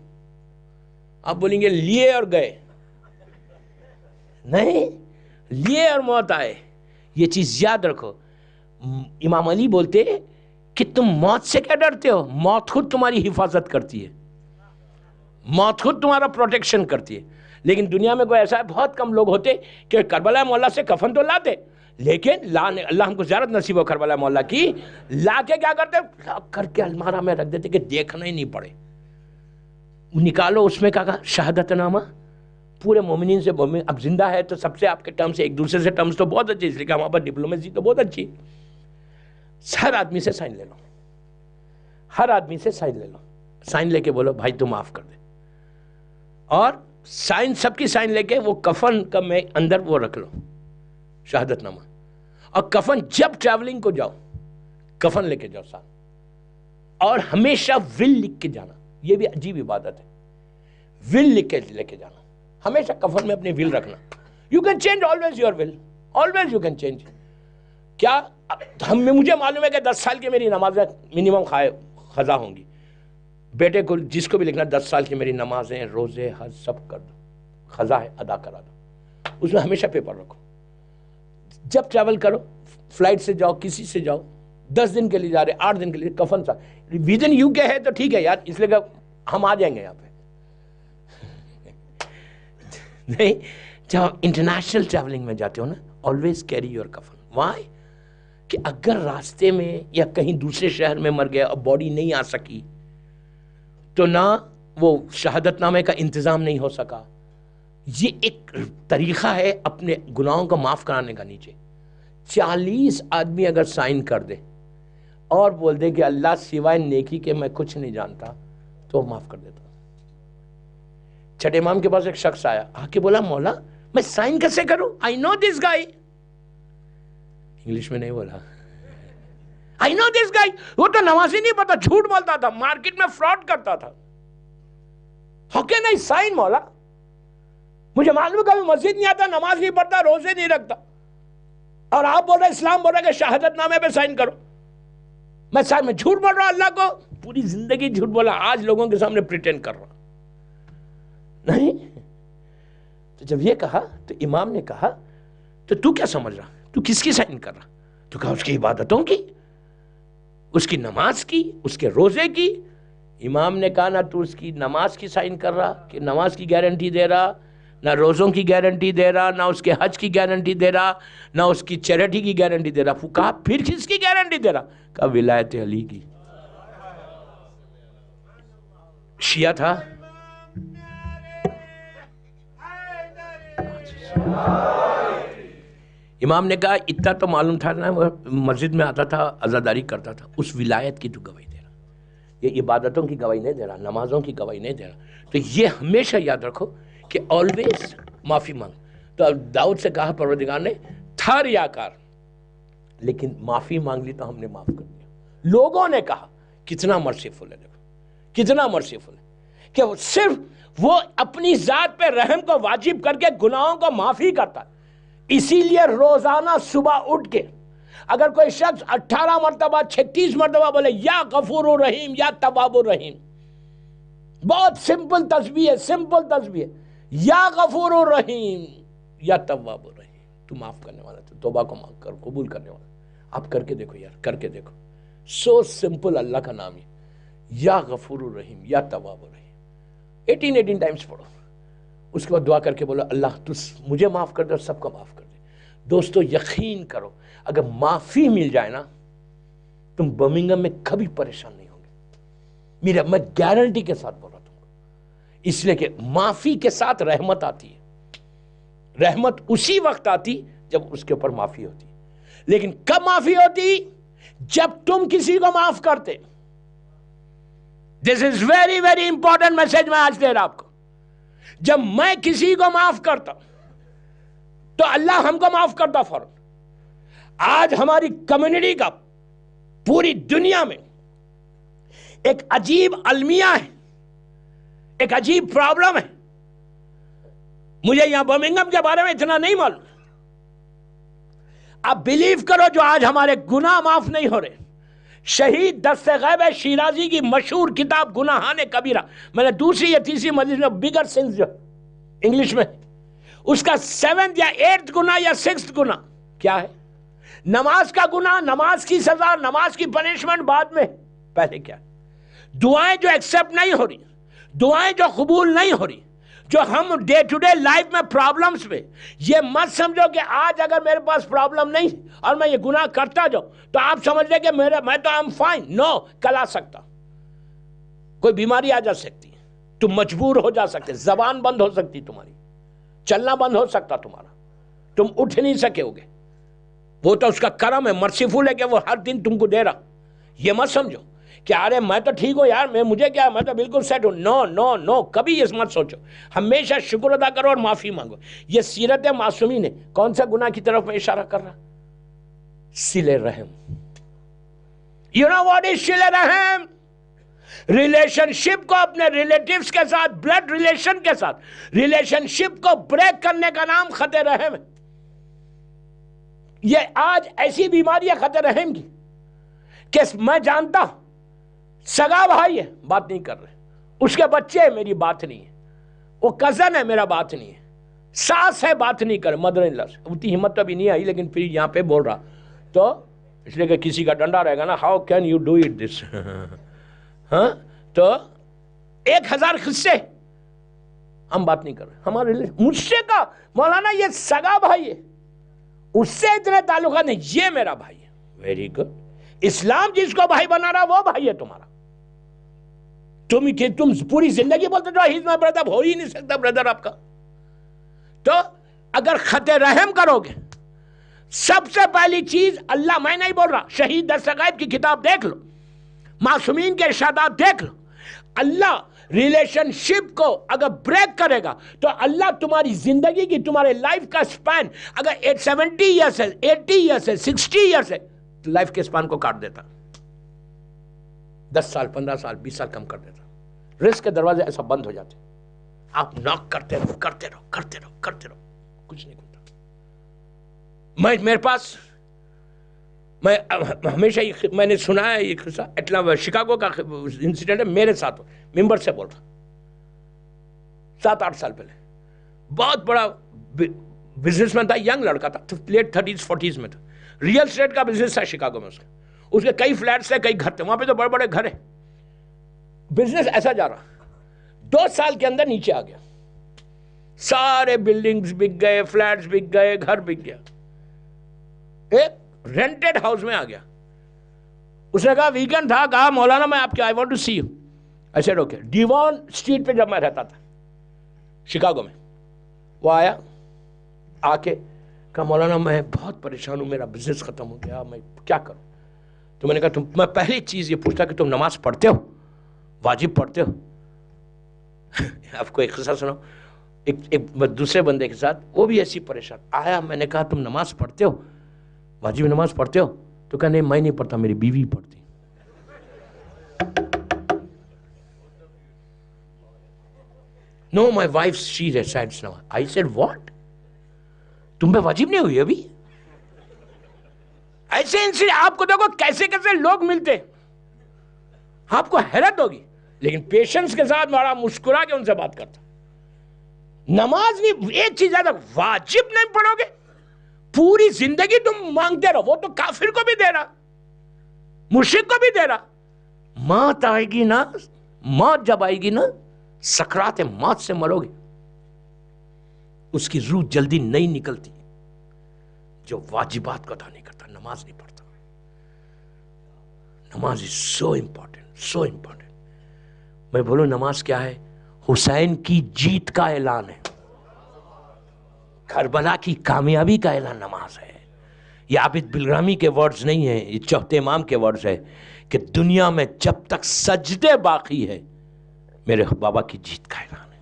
آپ بولیں گے لیے اور گئے، نہیں، لیے اور موت آئے، یہ چیز یاد رکھو۔ امام علی بولتے کہ تم موت سے کیا ڈرتے ہو، موت خود تمہاری حفاظت کرتی ہے، موت خود تمہارا پروٹیکشن کرتی ہے۔ لیکن دنیا میں کوئی ایسا ہے، بہت کم لوگ ہوتے کہ کربلا مولا سے کفن تو لاتے، لیکن اللہ ہم کو زیارت نصیب ہو کربلا مولا کی، لا کے کیا کرتے، لا کر کے المارہ میں رکھ دیتے کہ دیکھنا ہی نہیں پڑے، نکالو اس میں کہا شہادت نامہ، پورے مومنین سے مومن، اب زندہ ہے تو سب سے آپ کے ٹرمز، ایک دوسرے سے ٹرمز تو بہت اچھی، اس لیے کہ ہمارے پاس ڈپلومیسی تو بہت اچھی، ہر آدمی سے سائن لے لو، ہر آدمی سے سائن لے لو، سائن لے کے بولو بھائی تو معاف کر دے، اور سائن سب کی سائن لے کے وہ کفن کا میں اندر وہ رکھ لو شہادت نامہ، اور کفن جب ٹریولنگ کو جاؤ کفن لے کے جاؤ ساتھ، اور ہمیشہ ول لکھ کے جانا، یہ بھی عجیب عبادت ہے، ول لکھ کے لے کے جانا، ہمیشہ کفن میں اپنی ول رکھنا، you can change always your will, always you can change. کیا مجھے معلوم ہے کہ 10 سال کی میری نمازیں منیمم قضا ہوں گی، بیٹے کو جس کو بھی لکھنا 10 سال کی میری نمازیں، روزے، حج سب کر دو، قضا ہے ادا کرا دو، اس میں ہمیشہ پیپر رکھو، جب ٹریول کرو، فلائٹ سے جاؤ، کسی سے جاؤ، 10 دن کے لیے جا رہے، 8 دن کے لیے، کفن سا ود ان یو کے ہے تو ٹھیک ہے یار، اس لیے کہ ہم آ جائیں گے یہاں پہ نہیں، جب آپ انٹرنیشنل ٹریولنگ میں جاتے ہو نا، آلویز کیری یور کفن، وائی، کہ اگر راستے میں یا کہیں دوسرے شہر میں مر گیا اور باڈی نہیں آ سکی تو نہ وہ شہادت نامے کا انتظام نہیں ہو سکا۔ یہ ایک طریقہ ہے اپنے گناہوں کو معاف کرانے کا۔ نیچے 40 آدمی اگر سائن کر دے اور بول دے کہ اللہ سوائے نیکی کے میں کچھ نہیں جانتا تو معاف کر دیتا۔ چھٹے امام کے پاس ایک شخص آیا، آ کے بولا مولا میں سائن کیسے کروں، آئی نو دس گائی، انگلش میں نہیں بولا، آئی نو دس گائی، وہ تو نماز ہی نہیں پتا، جھوٹ بولتا تھا، مارکیٹ میں فراڈ کرتا تھا، ہاؤ کین آئی سائن مولا، مجھے معلوم ہے کبھی مسجد نہیں آتا، نماز نہیں پڑھتا، روزے نہیں رکھتا، اور آپ بول رہے اسلام بول رہے کہ شہادت نامے پہ سائن کرو، میں جھوٹ بول رہا ہوں اللہ کو، پوری زندگی جھوٹ بولا، آج لوگوں کے سامنے پریٹینڈ کر رہا نہیں۔ تو جب یہ کہا تو امام نے کہا تو کیا سمجھ رہا، تو کس کی سائن کر رہا، تو کہا اس کی عبادتوں کی، اس کی نماز کی، اس کے روزے کی۔ امام نے کہا نہ تو اس کی نماز کی سائن کر رہا کہ نماز کی گارنٹی دے رہا، نہ روزوں کی گارنٹی دے رہا، نہ اس کے حج کی گارنٹی دے رہا، نہ اس کی چیریٹی کی گارنٹی دے رہا۔ کہا پھر کس کی گارنٹی دے رہا، کہا ولایت علی کی۔ شیعہ تھا، امام نے کہا اتنا تو معلوم تھا نا، وہ مسجد میں آتا تھا، عزاداری کرتا تھا، اس ولایت کی تو گواہی دے رہا، یہ عبادتوں کی گواہی نہیں دے رہا، نمازوں کی گواہی نہیں دے رہا۔ تو یہ ہمیشہ یاد رکھو کہ آلویز معافی مانگ۔ تو داؤد سے کہا پروردگار نے تھا ریاکار، لیکن معافی مانگ لی تو ہم نے معاف کر دیا۔ لوگوں نے کہا کتنا مرسیفل ہے، دیکھو کتنا مرسیفل ہے کہ صرف وہ اپنی ذات پہ رحم کو واجب کر کے گناہوں کو معافی کرتا ہے۔ اسی لیے روزانہ صبح اٹھ کے اگر کوئی شخص 18 مرتبہ 36 مرتبہ بولے یا غفور الرحیم یا تواب الرحیم، بہت سمپل تسبیح ہے، سمپل تسبیح ہے، یا غفور الرحیم یا تواب الرحیم، تو معاف کرنے والا، تو توبہ کو معاف کر قبول کرنے والا۔ آپ کر کے دیکھو یار، کر کے دیکھو، سو سمپل اللہ کا نام ہے، یا غفور الرحیم یا تواب الرحیم، 18 ٹائمز پڑھو، اس کے بعد دعا کر کے بولو اللہ تو مجھے معاف کر دے اور سب کو معاف کر دے۔ دوستو یقین کرو اگر معافی مل جائے نا، تم برمنگھم میں کبھی پریشان نہیں ہوگے، میں گارنٹی کے ساتھ بول رہا تم کو، اس لیے کہ معافی کے ساتھ رحمت آتی ہے۔ رحمت اسی وقت آتی جب اس کے اوپر معافی ہوتی، لیکن کب معافی ہوتی؟ جب تم کسی کو معاف کرتے۔ This is very very important message میں آج دے رہا آپ کو۔ جب میں کسی کو معاف کرتا تو اللہ ہم کو معاف کرتا فوراً۔ آج ہماری کمیونٹی کا پوری دنیا میں ایک عجیب المیہ ہے، ایک عجیب پرابلم ہے۔ مجھے یہاں برمنگھم کے بارے میں اتنا نہیں معلوم، آپ بلیو کرو جو آج ہمارے گناہ معاف نہیں ہو رہے۔ شہید دست غیب شیرازی کی مشہور کتاب گناہان کبیرہ، میں نے دوسری یا تیسری مجلس میں بگر سنس جو انگلش میں، اس کا 7th یا 8th گناہ یا 6th گناہ کیا ہے؟ نماز کا گناہ، نماز کی سزا، نماز کی پنشمنٹ بعد میں، پہلے کیا؟ دعائیں جو ایکسیپٹ نہیں ہو رہی، دعائیں جو قبول نہیں ہو رہی، جو ہم ڈے ٹو ڈے لائف میں پرابلمز پہ، یہ مت سمجھو کہ آج اگر میرے پاس پرابلم نہیں اور میں یہ گناہ کرتا جاؤں تو آپ سمجھ لیں کہ میں تو I'm fine۔ نو، کل آ سکتا، کوئی بیماری آ جا سکتی، تم مجبور ہو جا سکتے، زبان بند ہو سکتی تمہاری، چلنا بند ہو سکتا تمہارا، تم اٹھ نہیں سکے ہوگے۔ وہ تو اس کا کرم ہے، مرسیفل ہے کہ وہ ہر دن تم کو دے رہا۔ یہ مت سمجھو کہ ارے میں تو ٹھیک ہوں یار، مجھے کیا، میں تو بالکل سیٹ ہوں۔ نو نو نو، کبھی یہ مت سوچو، ہمیشہ شکر ادا کرو اور معافی مانگو۔ یہ سیرت معصومین ہے۔ کون سا گناہ کی طرف میں اشارہ کر رہا؟ صلہ رحم۔ یو نو واٹ از صلہ رحم؟ ریلیشن شپ کو اپنے ریلیٹیوز کے ساتھ، بلڈ ریلیشن کے ساتھ ریلیشن شپ کو بریک کرنے کا نام خط رحم ہے۔ یہ آج ایسی بیماری ہے خط رحم کی کہ میں جانتا ہوں سگا بھائی ہے، بات نہیں کر رہے، اس کے بچے ہے، میری بات نہیں ہے، وہ کزن ہے، میرا بات نہیں ہے، ساس ہے، بات نہیں کرے، مدر ان لا سے اتنی ہمت تو ابھی نہیں آئی، لیکن پھر یہاں پہ بول رہا تو اس لیے کہ کسی کا ڈنڈا رہے گا نا، how can you do it this, ہاں، تو 1000 قصے ہم بات نہیں کر رہے، ہمارے مجھ سے کا مولانا یہ سگا بھائی ہے، اس سے اتنے تعلقات نہیں، یہ میرا بھائی ہے۔ Very good. اسلام جس کو بھائی بنا رہا وہ بھائی ہے تمہارا۔ تم پوری زندگی بولتے جو ہی از مائی بردر، ہو ہی نہیں سکتا بردر آپ کا۔ تو اگر خط رحم کرو گے، سب سے پہلی چیز اللہ، میں نہیں بول رہا، شہید دست غیب کی کتاب دیکھ لو، معصومین کے ارشادات دیکھ لو، اللہ ریلیشن شپ کو اگر بریک کرے گا تو اللہ تمہاری زندگی کی، تمہارے لائف کا سپین اگر 70 ایئرس ہے، 80 ایئرس ہے، 60 ایئرس ہے، تو لائف کے سپین کو کاٹ دیتا، 10 سال 15 سال 20 سال کم کر دیتا، رزق کے دروازے ایسا بند ہو جاتے، آپ ناک کرتے رہو کرتے رہو کرتے رہو کرتے رہو، کچھ نہیں کھلتا۔ میرے پاس، میں ہمیشہ میں نے سنا ہے یہ قصہ، شکاگو کا انسیڈنٹ ہے، میرے ساتھ ممبر سے بول رہا، 7-8 سال پہلے، بہت بڑا بزنس مین تھا، ینگ لڑکا تھا، لیٹ 30s 40s میں تھا، ریئل اسٹیٹ کا بزنس تھا شکاگو میں، اس کے کئی فلیٹس تھے، کئی گھر تھے وہاں پہ، تو بڑے بڑے گھر ہیں، بزنس ایسا جا رہا، 2 سال کے اندر نیچے آ گیا، سارے بلڈنگز بک گئے، فلیٹس بک گئے، گھر بک گیا، ایک رینٹڈ ہاؤس میں آ گیا۔ اس نے کہا ویکینڈ تھا، کہا مولانا میں آپ کے I want to see you, ایسے روکے. ڈیوان اسٹریٹ پہ جب میں رہتا تھا شکاگو میں, وہ آیا, آ کے کہا مولانا میں بہت پریشان ہوں, میرا بزنس ختم ہو گیا, میں کیا کروں؟ تو میں نے کہا میں پہلی چیز یہ پوچھتا کہ تم نماز پڑھتے ہو, واجب پڑھتے ہو؟ آپ کو ایک قصہ سناؤں, ایک دوسرے بندے کے ساتھ, وہ بھی ایسی پریشان آیا, میں نے کہا تم نماز پڑھتے ہو, واجب نماز پڑھتے ہو؟ تو کہا نہیں میں نہیں پڑھتا, میری بیوی پڑھتی. No, my wife, she recites now. I said, what? تم پہ واجب نہیں ہوئی ابھی؟ ایسے انسان آپ کو دیکھو کیسے کیسے لوگ ملتے, آپ کو حیرت ہوگی, لیکن پیشنس کے ساتھ بڑا مسکرا کے ان سے بات کرتا. نماز نہیں, ایک چیز زیادہ, واجب نہیں پڑھو گے پوری زندگی تم مانگتے رہو, وہ تو کافر کو بھی دے رہا, مشرک کو بھی دے رہا. موت آئے گی نا, موت جب آئے گی نا, سکرات موت سے مرو گے, اس کی روح جلدی نہیں نکلتی جو واجبات کو ادا نہیں کرتا, نماز نہیں پڑھتا. نماز is so important, so important. میں بولوں نماز کیا ہے؟ حسین کی جیت کا اعلان ہے, کربلا کی کامیابی کا اعلان نماز ہے. یہ عابد بلرامی کے ورڈز نہیں ہیں, یہ چوتھے امام کے ورڈز ہیں کہ دنیا میں جب تک سجدے باقی ہے میرے بابا کی جیت کا اعلان ہے.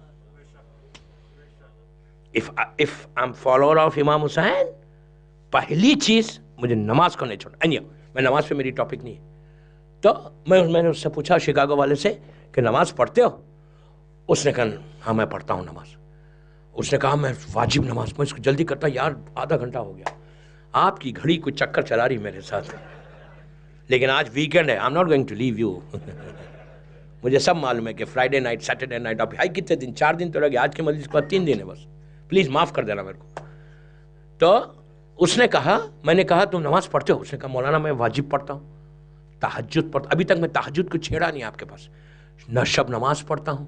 if I'm follower of امام حسین, پہلی چیز مجھے نماز کو نہیں چھوڑنا. میں نماز پہ میری ٹاپک نہیں ہے. تو میں نے اس سے پوچھا شکاگو والے سے کہ نماز پڑھتے ہو؟ اس نے کہا ہاں میں پڑھتا ہوں نماز. اس نے کہا میں واجب نماز, میں اس کو جلدی کرتا, یار آدھا گھنٹہ ہو گیا, آپ کی گھڑی کوئی چکر چلا رہی میرے ساتھ, لیکن آج ویکینڈ ہے, I'm not going to leave you. مجھے سب معلوم ہے کہ فرائیڈے نائٹ, سیٹرڈے نائٹ, اب بھائی کتنے دن, 4 دن تو لگے, آج کے مجلس کے بعد 3 دن ہے بس, پلیز معاف کر دینا میرے کو. تو اس نے کہا, میں نے کہا تم نماز پڑھتے ہو؟ اس نے کہا مولانا میں واجب پڑھتا ہوں, تہجد پڑھتا, ابھی تک میں تہجد کو چھیڑا نہیں آپ کے پاس, نہ شب نماز پڑھتا ہوں,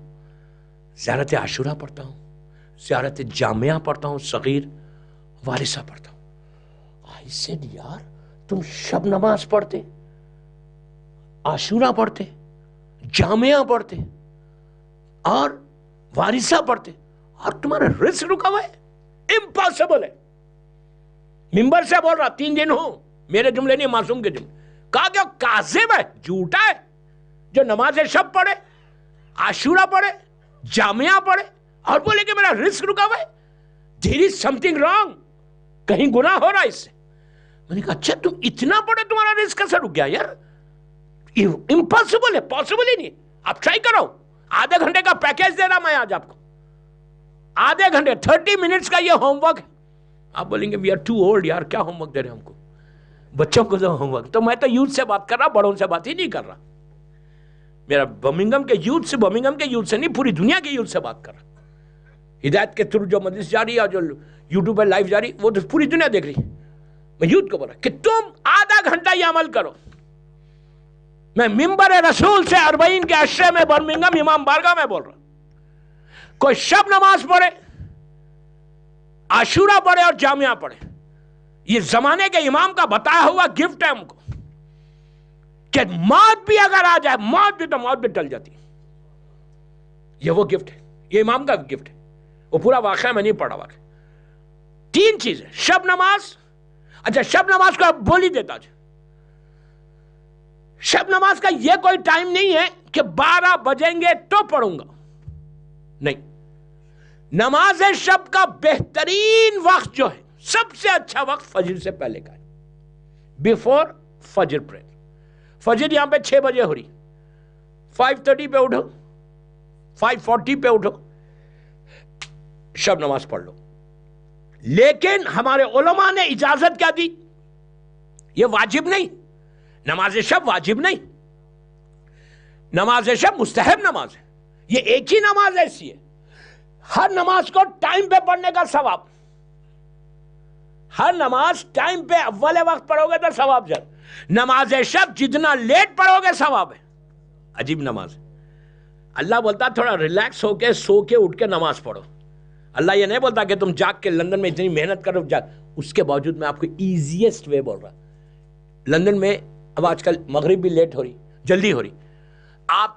زیارت عاشورہ پڑھتا ہوں, زیارت جامعہ پڑھتا ہوں, صغیر وارثہ پڑھتا ہوں. I said یار تم شب نماز پڑھتے, عاشورہ پڑھتے, جامعہ پڑھتے اور وارثہ پڑھتے, اور تمہارا رزق رکا ہوا ہے؟ امپاسبل ہے. ممبر سے بول رہا, 3 دن ہوں, میرے جملے نہیں, معصوم کے جملے. کہا کہ وہ کاذب ہے, جھوٹا ہے, جو نماز شب پڑھے, عاشورہ پڑھے, جامعہ پڑھے اور بولے کہ میرا رزق رکا ہوا ہے. There is something wrong, کہیں گناہ ہو رہا ہے اس سے. میں نے کہا اچھا تم اتنا پڑھے تمہارا رزق کیسے رک گیا یار؟ امپاسبل ہے, پاسبل ہی نہیں. آپ ٹرائی کرو, آدھے گھنٹے کا پیکیج دے رہا میں آج آپ کو, آدھے گھنٹے 30 منٹس کا یہ ہوم ورک. آپ بولیں گے وی آر ٹو اولڈ, یار کیا ہوم ورک دے رہے ہیں ہم کو, بچوں کو تو ہوم ورک. تو میں تو یوتھ سے بات کر رہا, بڑوں سے بات ہی نہیں کر رہا. میرا برمنگھم کے یوتھ سے, برمنگھم کے یوتھ سے نہیں, پوری دنیا کے یوتھ سے بات کر رہا. ہدایت کے تھرو جو مجلس جاری ہے, جو یوٹیوب پہ لائیو جاری, وہ تو پوری دنیا دیکھ رہی ہے. میں یوتھ کو بول رہا کہ تم آدھا گھنٹہ یہ عمل کرو. میں ممبر رسول سے 40 کے عشرے میں برمنگھم امام بارگاہ میں بول رہا, کوئی شب نماز پڑھے, عاشورہ پڑھے اور جامعہ پڑھے, یہ زمانے کے امام کا بتایا ہوا گفٹ ہے ہم کو, کہ موت بھی اگر آ جائے, موت بھی ٹل جاتی. یہ وہ گفٹ ہے, یہ امام کا گفٹ ہے. وہ پورا واقعہ میں نہیں پڑھا واقعہ. 3 چیزیں, شب نماز. اچھا شب نماز کو بول ہی دیتا, شب نماز کا یہ کوئی ٹائم نہیں ہے کہ 12 بجیں گے تو پڑھوں گا, نہیں. نماز شب کا بہترین وقت جو ہے, سب سے اچھا وقت فجر سے پہلے کا ہے, بیفور فجر پریئر. فجر یہاں پہ 6 بجے ہو رہی, 5:30 پہ اٹھو, 5:40 پہ اٹھو, شب نماز پڑھ لو. لیکن ہمارے علماء نے اجازت کیا دی؟ یہ واجب نہیں, نماز شب واجب نہیں, نماز شب مستحب نماز ہے. یہ ایک ہی نماز ایسی ہے, ہر نماز کو ٹائم پہ پڑھنے کا ثواب, ہر نماز ٹائم پہ اول وقت پڑھو گے تو ثواب زیادہ. نماز شب جتنا لیٹ پڑھو گے ثواب ہے. عجیب نماز ہے. اللہ بولتا تھوڑا ریلیکس ہو کے, سو کے, اٹھ کے نماز پڑھو. اللہ یہ نہیں بولتا کہ تم جاگ کے لندن میں اتنی محنت کرو جاگ. اس کے باوجود میں آپ کو ایزیسٹ وے بول رہا. لندن میں اب آج کل مغرب بھی لیٹ ہو رہی, جلدی ہو رہی. آپ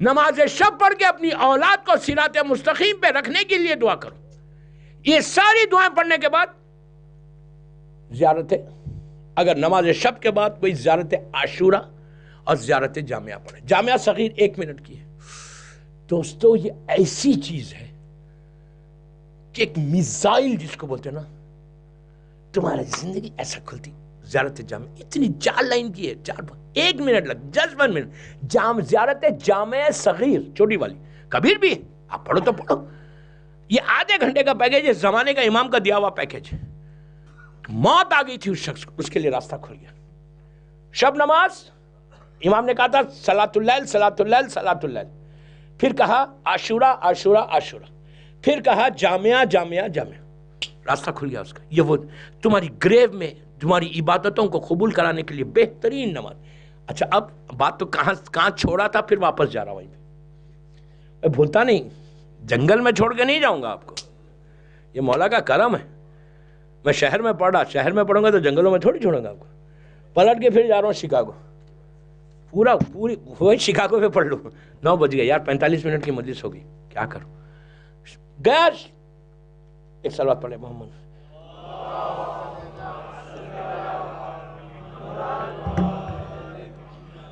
نماز شب پڑھ کے اپنی اولاد کو صراط مستقیم پہ رکھنے کے لیے دعا کرو. یہ ساری دعائیں پڑھنے کے بعد زیارت، اگر نماز شب کے بعد کوئی زیارت عاشورہ اور زیارت جامعہ پڑھے. جامعہ صغیر 1 منٹ کی ہے دوستو. یہ ایسی چیز ہے کہ ایک میزائل جس کو بولتے ہیں نا، تمہاری زندگی ایسا کھلتی. زیارت جامعہ اتنی 4 لائن کی ہے، 1 منٹ لگ، جسٹ 1 منٹ. زیارت جامعہ صغیر چھوٹی والی، کبیر بھی ہے، آپ پڑھو تو پڑھو. یہ آدھے گھنٹے کا پیکیج ہے، زمانے کا امام کا دیا ہوا پیکیج ہے. موت آ گئی تھی اس شخص کو، اس کے لیے راستہ کھل گیا. شب نماز امام نے کہا تھا صلاۃ اللیل صلاۃ اللیل صلاۃ اللیل، پھر کہا عاشورہ عاشورہ عاشورہ، پھر کہا جامعہ جامعہ جامعہ. راستہ کھل گیا اس کا. یہ وہ تمہاری گریو میں تمہاری عبادتوں کو قبول کرانے کے لیے بہترین نماز. اچھا اب بات تو کہاں چھوڑا تھا، پھر واپس جا رہا ہوں وہیں پہ. میں بھولتا نہیں، جنگل میں چھوڑ کے نہیں جاؤں گا آپ کو، یہ مولا کا کرم ہے. میں شہر میں پڑھ رہا، شہر میں پڑھوں گا تو جنگلوں میں تھوڑی چھوڑوں گا آپ کو. پلٹ کے پھر جا رہا ہوں شکاگو، پوری وہی شکاگو پہ پڑھ لوں. 9 بج گئے یار، 45 منٹ کی مجلس ہوگی، کیا کروں. گیا ایک صلوات پڑھے محمد.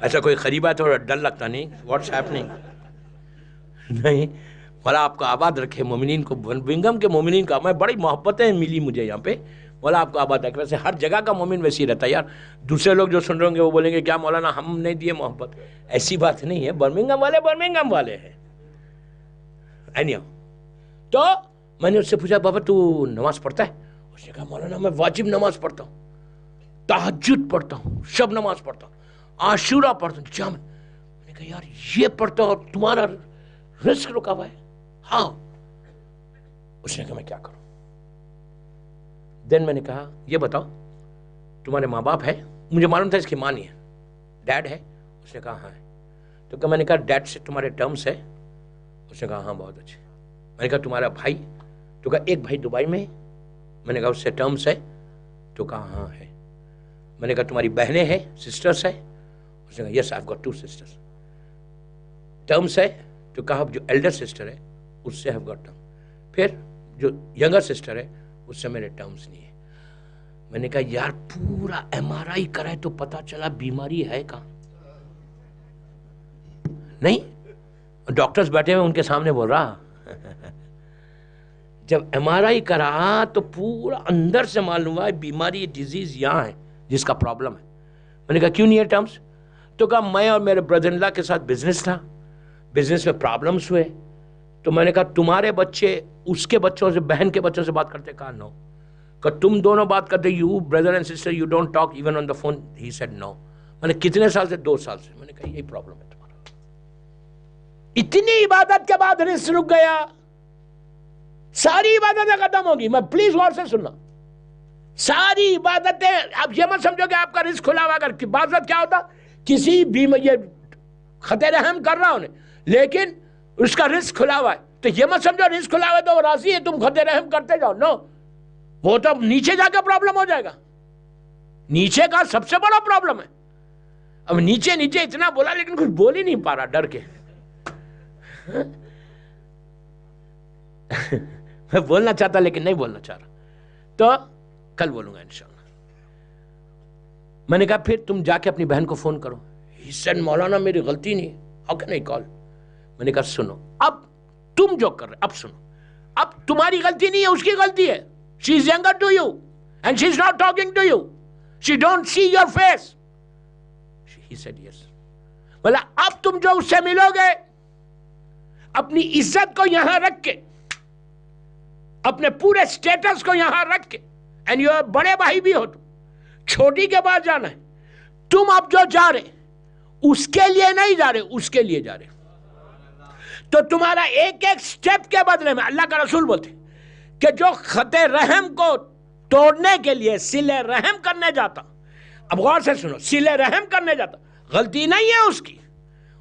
ایسا کوئی قریب ہے تو ڈر لگتا نہیں، واٹس ہیپننگ نہیں. مولا آپ کو آباد رکھے مومنین کو، برمنگھم کے مومنین کا. میں بڑی محبتیں ملی مجھے یہاں پہ. مولا آپ کو آباد رکھے. ویسے ہر جگہ کا مومن ویسے ہی رہتا ہے یار. دوسرے لوگ جو سن رہے ہوں گے وہ بولیں گے کیا مولانا ہم نہیں دیے محبت. ایسی بات نہیں ہے، برمنگھم والے ہیں. تو میں نے اس سے پوچھا بابا تو نماز پڑھتا ہے؟ اس نے کہا مولانا میں واجب نماز پڑھتا ہوں، تہجد پڑھتا ہوں، شب نماز پڑھتا ہوں، عاشورہ پڑھتا ہوں، جامع. میں نے کہا یار یہ پڑھتا اور تمہارا رزق رکا ہوا ہے. ہاں. اس نے کہا میں کیا کروں. دین میں نے کہا یہ بتاؤ تمہارے ماں باپ ہے؟ مجھے معلوم تھا اس کی ماں نہیں ہے، ڈیڈ ہے؟ اس نے کہا ہاں ہے. تو کہ میں نے کہا ڈیڈ سے تمہارے ٹرمز ہے؟ اس نے کہا ہاں بہت اچھے. میں نے کہا تمہارا بھائی؟ تو کہا ایک بھائی دبئی میں. میں نے کہا اس سے ٹرمز ہے؟ تو کہا ہاں ہے. میں نے کہا تمہاری بہنیں ہیں، سسٹرس ہے؟ اس نے کہا yes I have got 2 sisters. Terms ہے؟ تو کہا جو ایلڈر سسٹر ہے اس سے ہیو گاٹ ٹرم، پھر جو ینگر سسٹر ہے اس سے میرے ٹرمز نہیں ہے. میں نے کہا یار پورا MRI کرائے تو پتا چلا بیماری ہے کہاں. نہیں ڈاکٹرز بیٹھے ہوئے ان کے سامنے بول رہا. جب MRI کرا تو پورا اندر سے معلوم ہوا بیماری ڈیزیز یہاں ہے جس کا پرابلم ہے. میں نے کہا کیوں نہیں ہے ٹرمز؟ تو کہا میں اور میرے برادر ان لا کے ساتھ بزنس تھا، بزنس میں پرابلمس ہوئے. تو میں نے کہا تمہارے بچے اس کے بچوں سے، بہن کے بچوں سے بات کرتے؟ کہا نو. کہ تم دونوں بات کرتے، you brother and sister you don't talk even on the phone? He said no. میں نے کتنے سال سے؟ 2 سال سے. میں نے کہا یہی پرابلم ہے تمہارا. اتنی عبادت کے بعد رزق رک گیا، ساری عبادتیں ختم ہوگی. میں پلیز غور سے سننا، ساری عبادتیں. اب یہ مت سمجھو کہ آپ کا رزق کھلا ہوا. اگر بعضت کیا ہوتا، کسی یہ خطے رحم کر رہا انہیں لیکن اس کا رزق کھلا ہوا ہے، تو یہ مت سمجھو رزق کھلا ہوا ہے تو وہ راضی ہے تم خطے رحم کرتے جاؤ. نو، وہ تو نیچے جا کے پرابلم ہو جائے گا. نیچے کا سب سے بڑا پرابلم ہے. اب نیچے اتنا بولا لیکن کچھ بول ہی نہیں پا رہا ڈر کے. میں بولنا چاہتا لیکن نہیں بولنا چاہ رہا، تو کل بولوں گا انشاءاللہ. میں نے کہا پھر تم جا کے اپنی بہن کو فون کرو. ہی سیڈ مولانا میری غلطی نہیں ہے، ہاؤ کین آئی کال. میں نے کہا سنو اب تم جو کر رہے اب سنو، اب تمہاری غلطی نہیں ہے، اس کی غلطی ہے. She is younger to you and she is not talking to you, she don't see your face. He said yes. بولا اب تم جو اس سے ملو گے اپنی عزت کو یہاں رکھ کے، اپنے پورے سٹیٹس کو یہاں رکھ کے، اینڈ یو بڑے بھائی بھی ہو تم، چھوٹی کے بعد جانا ہے. تم اب جو جا رہے اس کے لیے نہیں جا رہے، اس کے لیے جا رہے. تو تمہارا ایک ایک سٹیپ کے بدلے میں اللہ کا رسول بولتے کہ جو خط رحم کو توڑنے کے لیے صلہ رحم کرنے جاتا، اب غور سے سنو، صلہ رحم کرنے جاتا، غلطی نہیں ہے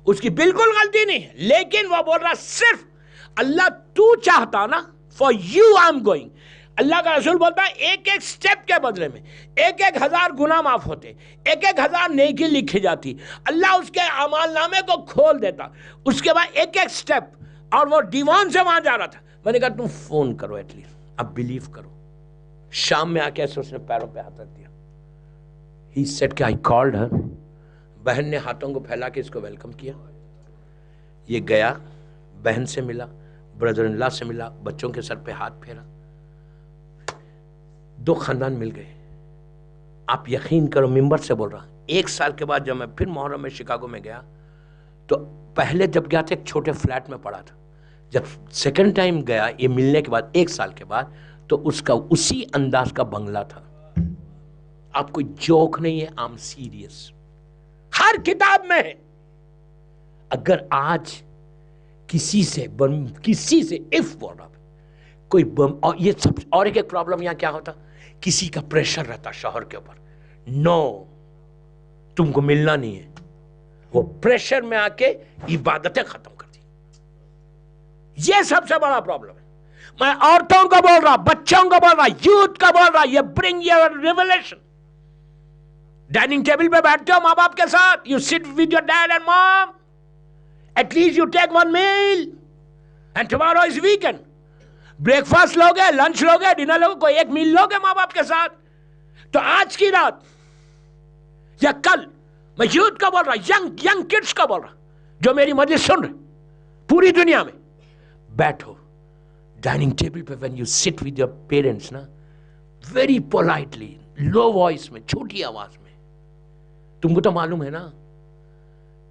اس کی بالکل غلطی نہیں ہے، لیکن وہ بول رہا صرف اللہ تو چاہتا نا، for you I am going. اللہ کا رسول بولتا ہے ایک ایک سٹیپ کے بدلے میں 1,000 گناہ معاف ہوتے, 1,000 نیکی لکھی جاتی, اللہ اس کے اعمال نامے کو کھول دیتا. اس کے بعد ایک ایک سٹیپ, اور وہ دیوان سے وہاں جا رہا تھا. میں نے کہا تم فون کرو ایٹ لیسٹ, اب بلیو کرو. شام میں آ کے ایسے اس نے پیروں پہ ہاتھ رکھ دیا. ہی سیڈ کہ آئی کالڈ ہر. بہن نے ہاتھوں کو پھیلا کے اس کو ویلکم کیا. یہ گیا, بہن سے ملا, بردر ان لا سے ملا, بچوں کے سر پہ ہاتھ پھیرا. 2 خاندان مل گئے. آپ یقین کرو, ممبر سے بول رہا. 1 سال کے بعد جب میں پھر محرم میں شکاگو میں گیا, تو پہلے جب گیا تھا ایک چھوٹے فلیٹ میں پڑا تھا. جب سیکنڈ ٹائم گیا یہ ملنے کے بعد 1 سال کے بعد, تو اس کا اسی انداز کا بنگلہ تھا. آپ کوئی جوک نہیں ہے, آئی ایم سیریس. ہر کتاب میں ہے. اگر آج کسی سے اف بول رہا کوئی اور یہ سب, اور ایک پرابلم یہاں کیا ہوتا, کسی کا پریشر رہتا شوہر کے اوپر, نو تم کو ملنا نہیں ہے. وہ پریشر میں آ کے عبادتیں ختم کر دی. یہ سب سے بڑا پرابلم ہے. میں عورتوں کو بول رہا, بچوں کو بول رہا, یوتھ کا بول رہا, یہ bring your revelation. Dining table پہ بیٹھتے ہو ماں باپ کے ساتھ, you sit with your dad and mom, at least you take 1 meal, and tomorrow is weekend. Breakfast لوگے, لنچ لوگے, ڈنر لوگے, کوئی 1 میل لوگے ماں باپ کے ساتھ. تو آج کی رات یا کل میں یوتھ کا بول رہا, ینگ کڈس کا بول رہا, جو میری مجلس سن رہے پوری دنیا میں, بیٹھو ڈائننگ ٹیبل پہ. When you sit with your parents نا, ویری پولائٹلی, لو وائس میں, چھوٹی آواز میں. تم کو تو معلوم ہے نا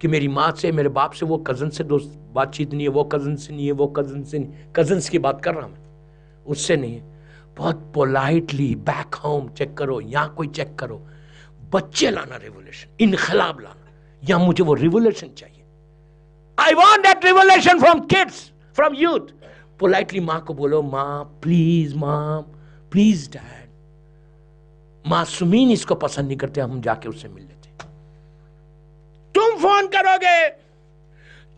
کہ میری ماں سے, میرے باپ سے, وہ کزن سے دوست بات چیت نہیں ہے, وہ کزن سے نہیں ہے, وہ کزن سے نہیں, کزنس کی بات کر رہا ہوں میں, اس سے نہیں ہے. بہت پولائٹلی بیک ہوم چیک کرو, یہاں کوئی چیک کرو. بچے لانا ریولیوشن, انقلاب لانا, یا مجھے وہ ریولیوشن چاہیے. I want that revolution from kids, from youth. Politely ماں کو بولو, ماں پلیز, مام پلیز ڈیڈ. معصومین اس کو پسند نہیں کرتے, ہم جا کے اس سے مل لیتے. تم فون کرو گے,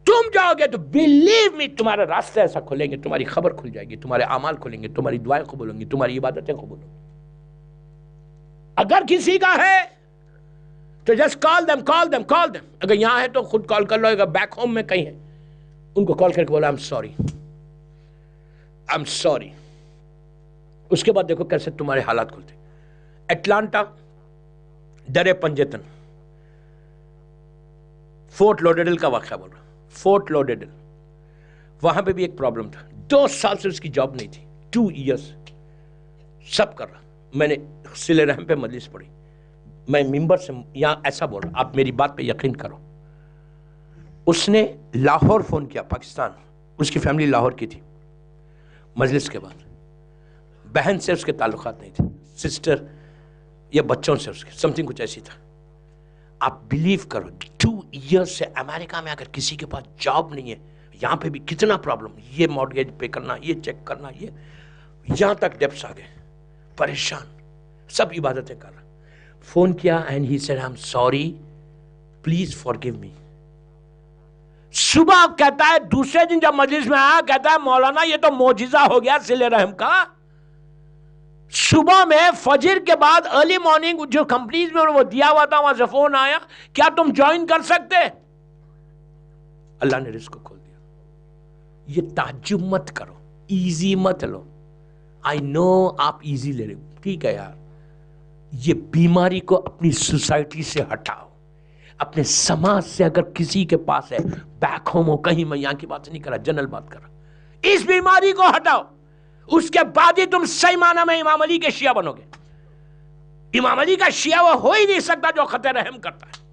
تم جاؤ گے تو بلیو می تمہارا راستہ ایسا کھولیں گے, تمہاری خبر کھل جائے گی, تمہارے اعمال کھلیں گے, تمہاری دعائیں قبول ہوں گی, تمہاری عبادتیں قبول ہوں گی. اگر کسی کا ہے تو جسٹ کال دیم. اگر یہاں ہے تو خود کال کر لو, اگر بیک ہوم میں کہیں ہے ان کو کال کر کے بولا آئی ایم سوری. اس کے بعد دیکھو کیسے تمہارے حالات کھلتے. اٹلانٹا, درے پنجتن, فورٹ لوڈیڈل کا واقعہ بول رہا. فورٹ لوڈیڈل, وہاں پہ بھی ایک پرابلم تھا. 2 سال سے اس کی جاب نہیں تھی. 2 ایئرس سب کر رہا. میں نے صلہ رحم پہ مجلس پڑھی, میں ممبر سے یہاں ایسا بول رہا, آپ میری بات پہ یقین کرو. اس نے لاہور فون کیا, پاکستان, اس کی فیملی لاہور کی تھی. مجلس کے بعد بہن سے اس کے تعلقات نہیں تھے, سسٹر یا بچوں سے اس کے سمتھنگ کچھ ایسی تھا. آپ بلیو کرو 2 ایئرس سے امریکہ میں اگر کسی کے پاس جاب نہیں ہے, یہاں پہ بھی کتنا پرابلم, یہ مارگیج پے کرنا, یہ چیک کرنا, یہ یہاں تک ڈیپس آ گئے, پریشان, سب عبادتیں کر رہا. فون کیا and he said I am sorry please forgive me. صبح کہتا ہے, دوسرے دن جب مجلس میں آیا کہتا ہے مولانا یہ تو معجزہ ہو گیا صلہ رحم کا. صبح میں فجر کے بعد ارلی مارننگ جو کمپنیز میں وہ دیا ہوا تھا وہاں سے فون آیا, کیا تم جوائن کر سکتے. اللہ نے رزق کو کھول دیا. یہ تعجب مت کرو, ایزی مت لو. آئی نو آپ ایزی لے رہے ہو, ٹھیک ہے یار. یہ بیماری کو اپنی سوسائٹی سے ہٹاؤ, اپنے سماج سے. اگر کسی کے پاس ہے, بیک ہوم ہو کہیں, میں یہاں کی بات نہیں کر رہا, جنرل بات کر رہا, اس بیماری کو ہٹاؤ. اس کے بعد ہی تم صحیح معنی میں امام علی کے شیعہ بنو گے. امام علی کا شیعہ وہ ہو ہی نہیں سکتا جو خط رحم کرتا ہے.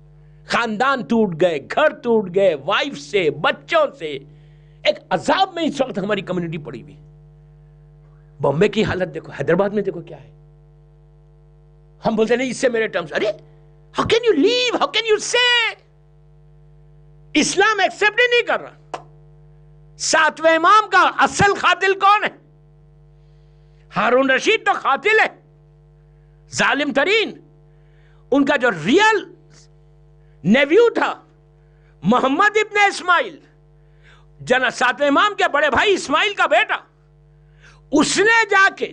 خاندان ٹوٹ گئے, گھر ٹوٹ گئے, وائف سے, بچوں سے. ایک عذاب میں اس وقت ہماری کمیونٹی پڑی ہوئی. بامبے کی حالت دیکھو, حیدرآباد میں دیکھو کیا ہے. ہم بولتے نہیں اس سے میرے ٹرمز, ارے how can you leave, how can you say. اسلام ایکسپٹ ہی نہیں کر رہا. 7ویں امام کا اصل قاتل کون ہے؟ ہارون رشید تو قاتل ہے, ظالم ترین. ان کا جو ریئل نیویو تھا محمد ابن اسماعیل, 7ویں امام کے بڑے بھائی اسماعیل کا بیٹا, اس نے جا کے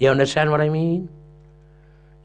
You understand what I mean?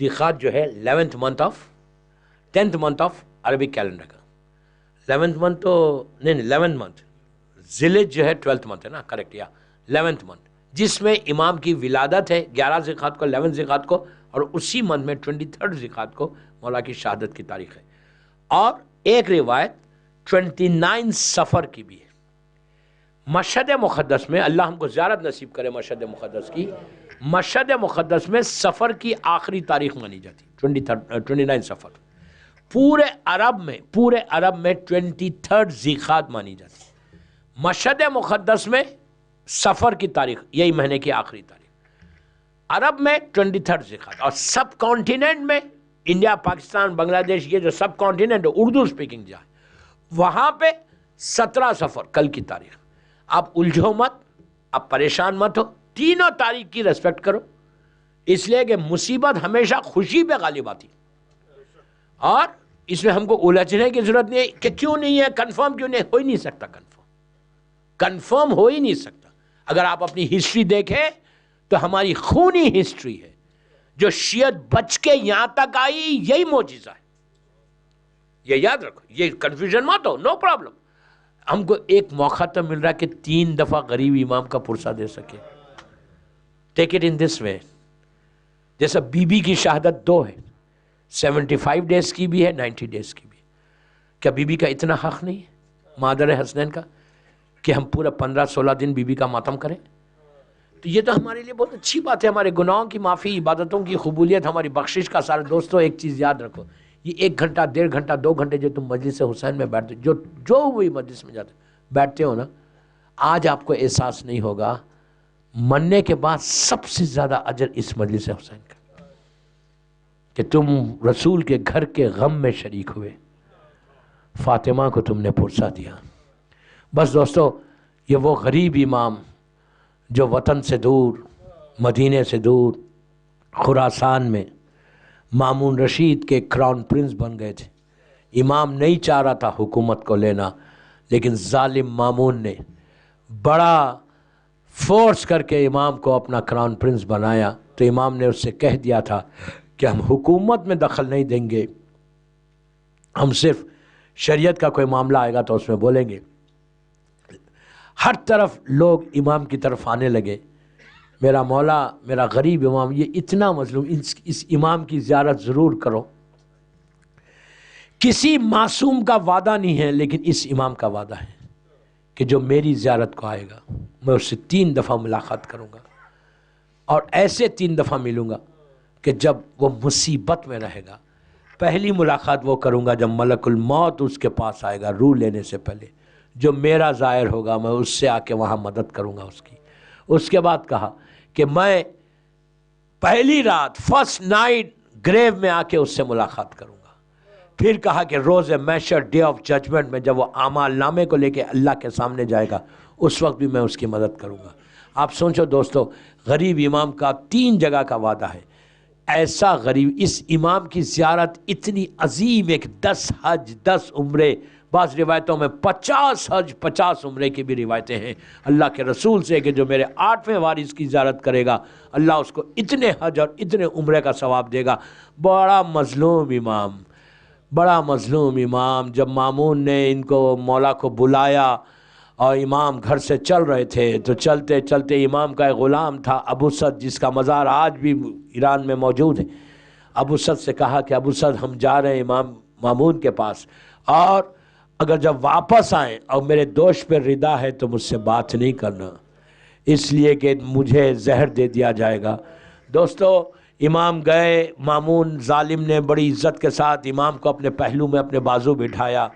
ذیقعد جو ہے 11th month of Arabic calendar کا. 11th منتھ تو نہیں 11th منتھ. ذیلحج جو ہے 12th منتھ ہے نا, کریکٹ, یا 11th منتھ, جس میں امام کی ولادت ہے 11 ذیقعد کو, 11 ذیقعد کو, اور اسی منتھ میں 23 ذیقعد کو مولا کی شہادت کی تاریخ ہے. اور ایک روایت 29 صفر کی بھی ہے. مشہد مقدس میں, اللہ ہم کو زیارت نصیب کرے مشہد مقدس کی, مشہد مقدس میں صفر کی آخری تاریخ مانی جاتی, 29 صفر. پورے عرب میں 23 ذیقعد مانی جاتی. مشہد مقدس میں صفر کی تاریخ, یہی مہینے کی آخری تاریخ, عرب میں 23 ذیقعد. اور سب کانٹیننٹ میں, انڈیا, پاکستان, بنگلہ دیش, یہ جو سب کانٹیننٹ اردو اسپیکنگ جہاں, وہاں پہ 17 صفر کل کی تاریخ. آپ الجھو مت, آپ پریشان مت ہو, تینوں تاریخ کی ریسپیکٹ کرو, اس لیے کہ مصیبت ہمیشہ خوشی پہ غالب آتی. اور اس میں ہم کو الجھنے کی ضرورت نہیں ہے کہ کیوں نہیں ہے, کنفرم کیوں نہیں, ہو ہی نہیں سکتا, کنفرم ہو ہی نہیں سکتا. اگر آپ اپنی ہسٹری دیکھیں تو ہماری خونی ہسٹری ہے, جو شیعت بچ کے یہاں تک آئی, یہی معجزہ ہے. یہ یاد رکھو, یہ کنفیوژن مت ہو, نو پرابلم. ہم کو ایک موقع تو مل رہا ہے کہ 3 دفعہ غریب امام کا پرسہ دے سکے. ٹیک اٹ ان دس وے. جیسا بی بی کی شہادت 2 ہے, 75 ڈیز کی بھی ہے, 90 ڈیز کی بھی ہے. کیا بی بی کا اتنا حق نہیں ہے, مادر حسنین کا, کہ ہم پورا 15-16 دن بی بی کا ماتم کریں؟ تو یہ تو ہمارے لیے بہت اچھی بات ہے, ہمارے گناہوں کی معافی, عبادتوں کی قبولیت, ہماری بخشش کا سارا. دوستو ایک چیز یاد رکھو, یہ 1 گھنٹہ, 1.5 گھنٹہ, 2 گھنٹے جو تم مجلس حسین میں بیٹھتے, جو وہی مجلس میں جاتے بیٹھتے ہو نا, آج آپ کو احساس نہیں ہوگا, مرنے کے بعد سب سے زیادہ اجر اس مجلس حسین کا, کہ تم رسول کے گھر کے غم میں شریک ہوئے, فاطمہ کو تم نے پرسہ دیا. بس دوستو, یہ وہ غریب امام جو وطن سے دور, مدینے سے دور, خراسان میں مامون رشید کے کراؤن پرنس بن گئے تھے. امام نہیں چاہ رہا تھا حکومت کو لینا, لیکن ظالم مامون نے بڑا فورس کر کے امام کو اپنا کراؤن پرنس بنایا. تو امام نے اس سے کہہ دیا تھا کہ ہم حکومت میں دخل نہیں دیں گے, ہم صرف شریعت کا کوئی معاملہ آئے گا تو اس میں بولیں گے. ہر طرف لوگ امام کی طرف آنے لگے, میرا مولا, میرا غریب امام, یہ اتنا مظلوم, اس امام کی زیارت ضرور کرو. کسی معصوم کا وعدہ نہیں ہے, لیکن اس امام کا وعدہ ہے کہ جو میری زیارت کو آئے گا, میں اس سے 3 دفعہ ملاقات کروں گا, اور ایسے 3 دفعہ ملوں گا کہ جب وہ مصیبت میں رہے گا. پہلی ملاقات وہ کروں گا جب ملک الموت اس کے پاس آئے گا روح لینے سے پہلے, جو میرا ظاہر ہوگا میں اس سے آ کے وہاں مدد کروں گا اس کی. اس کے بعد کہا کہ میں پہلی رات, فرسٹ نائٹ, گریو میں آ کے اس سے ملاقات کروں گا. پھر کہا کہ روز محشر, ڈے آف ججمنٹ میں, جب وہ اعمال نامے کو لے کے اللہ کے سامنے جائے گا, اس وقت بھی میں اس کی مدد کروں گا. آپ سوچو دوستو, غریب امام کا 3 جگہ کا وعدہ ہے. ایسا غریب, اس امام کی زیارت اتنی عظیم ہے کہ 10 حج, 10 عمرے, بعض روایتوں میں 50 حج, 50 عمرے کی بھی روایتیں ہیں اللہ کے رسول سے, کہ جو میرے 8ویں وارث کی زیارت کرے گا اللہ اس کو اتنے حج اور اتنے عمرے کا ثواب دے گا. بڑا مظلوم امام, بڑا مظلوم امام. جب مامون نے ان کو, مولا کو بلایا اور امام گھر سے چل رہے تھے, تو چلتے چلتے امام کا ایک غلام تھا ابو سعد, جس کا مزار آج بھی ایران میں موجود ہے. ابو سعد سے کہا کہ ابو سعد, ہم جا رہے ہیں امام مامون کے پاس, اور اگر جب واپس آئیں اور میرے دوش پہ ردا ہے تو مجھ سے بات نہیں کرنا, اس لیے کہ مجھے زہر دے دیا جائے گا. دوستو امام گئے, مامون ظالم نے بڑی عزت کے ساتھ امام کو اپنے پہلو میں اپنے بازو بٹھایا,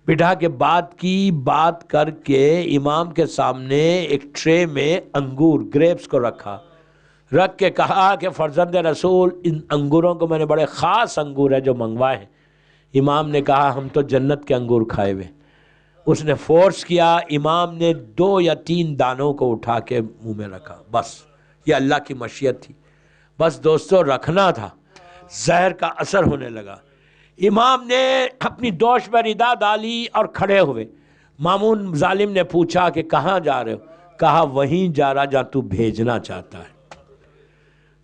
بٹھا کے بات کر کے امام کے سامنے ایک ٹرے میں انگور, گریپس کو رکھ کے کہا کہ فرزند رسول, ان انگوروں کو میں نے, بڑے خاص انگور ہے جو منگوائے ہیں. امام نے کہا ہم تو جنت کے انگور کھائے ہوئے. اس نے فورس کیا, امام نے 2 یا 3 دانوں کو اٹھا کے منہ میں رکھا, بس یہ اللہ کی مشیت تھی. بس دوستو رکھنا تھا, زہر کا اثر ہونے لگا. امام نے اپنی دوش پر ردا ڈالی اور کھڑے ہوئے. مامون ظالم نے پوچھا کہ کہاں جا رہے ہو؟ کہا وہیں جا رہا جہاں تو بھیجنا چاہتا ہے.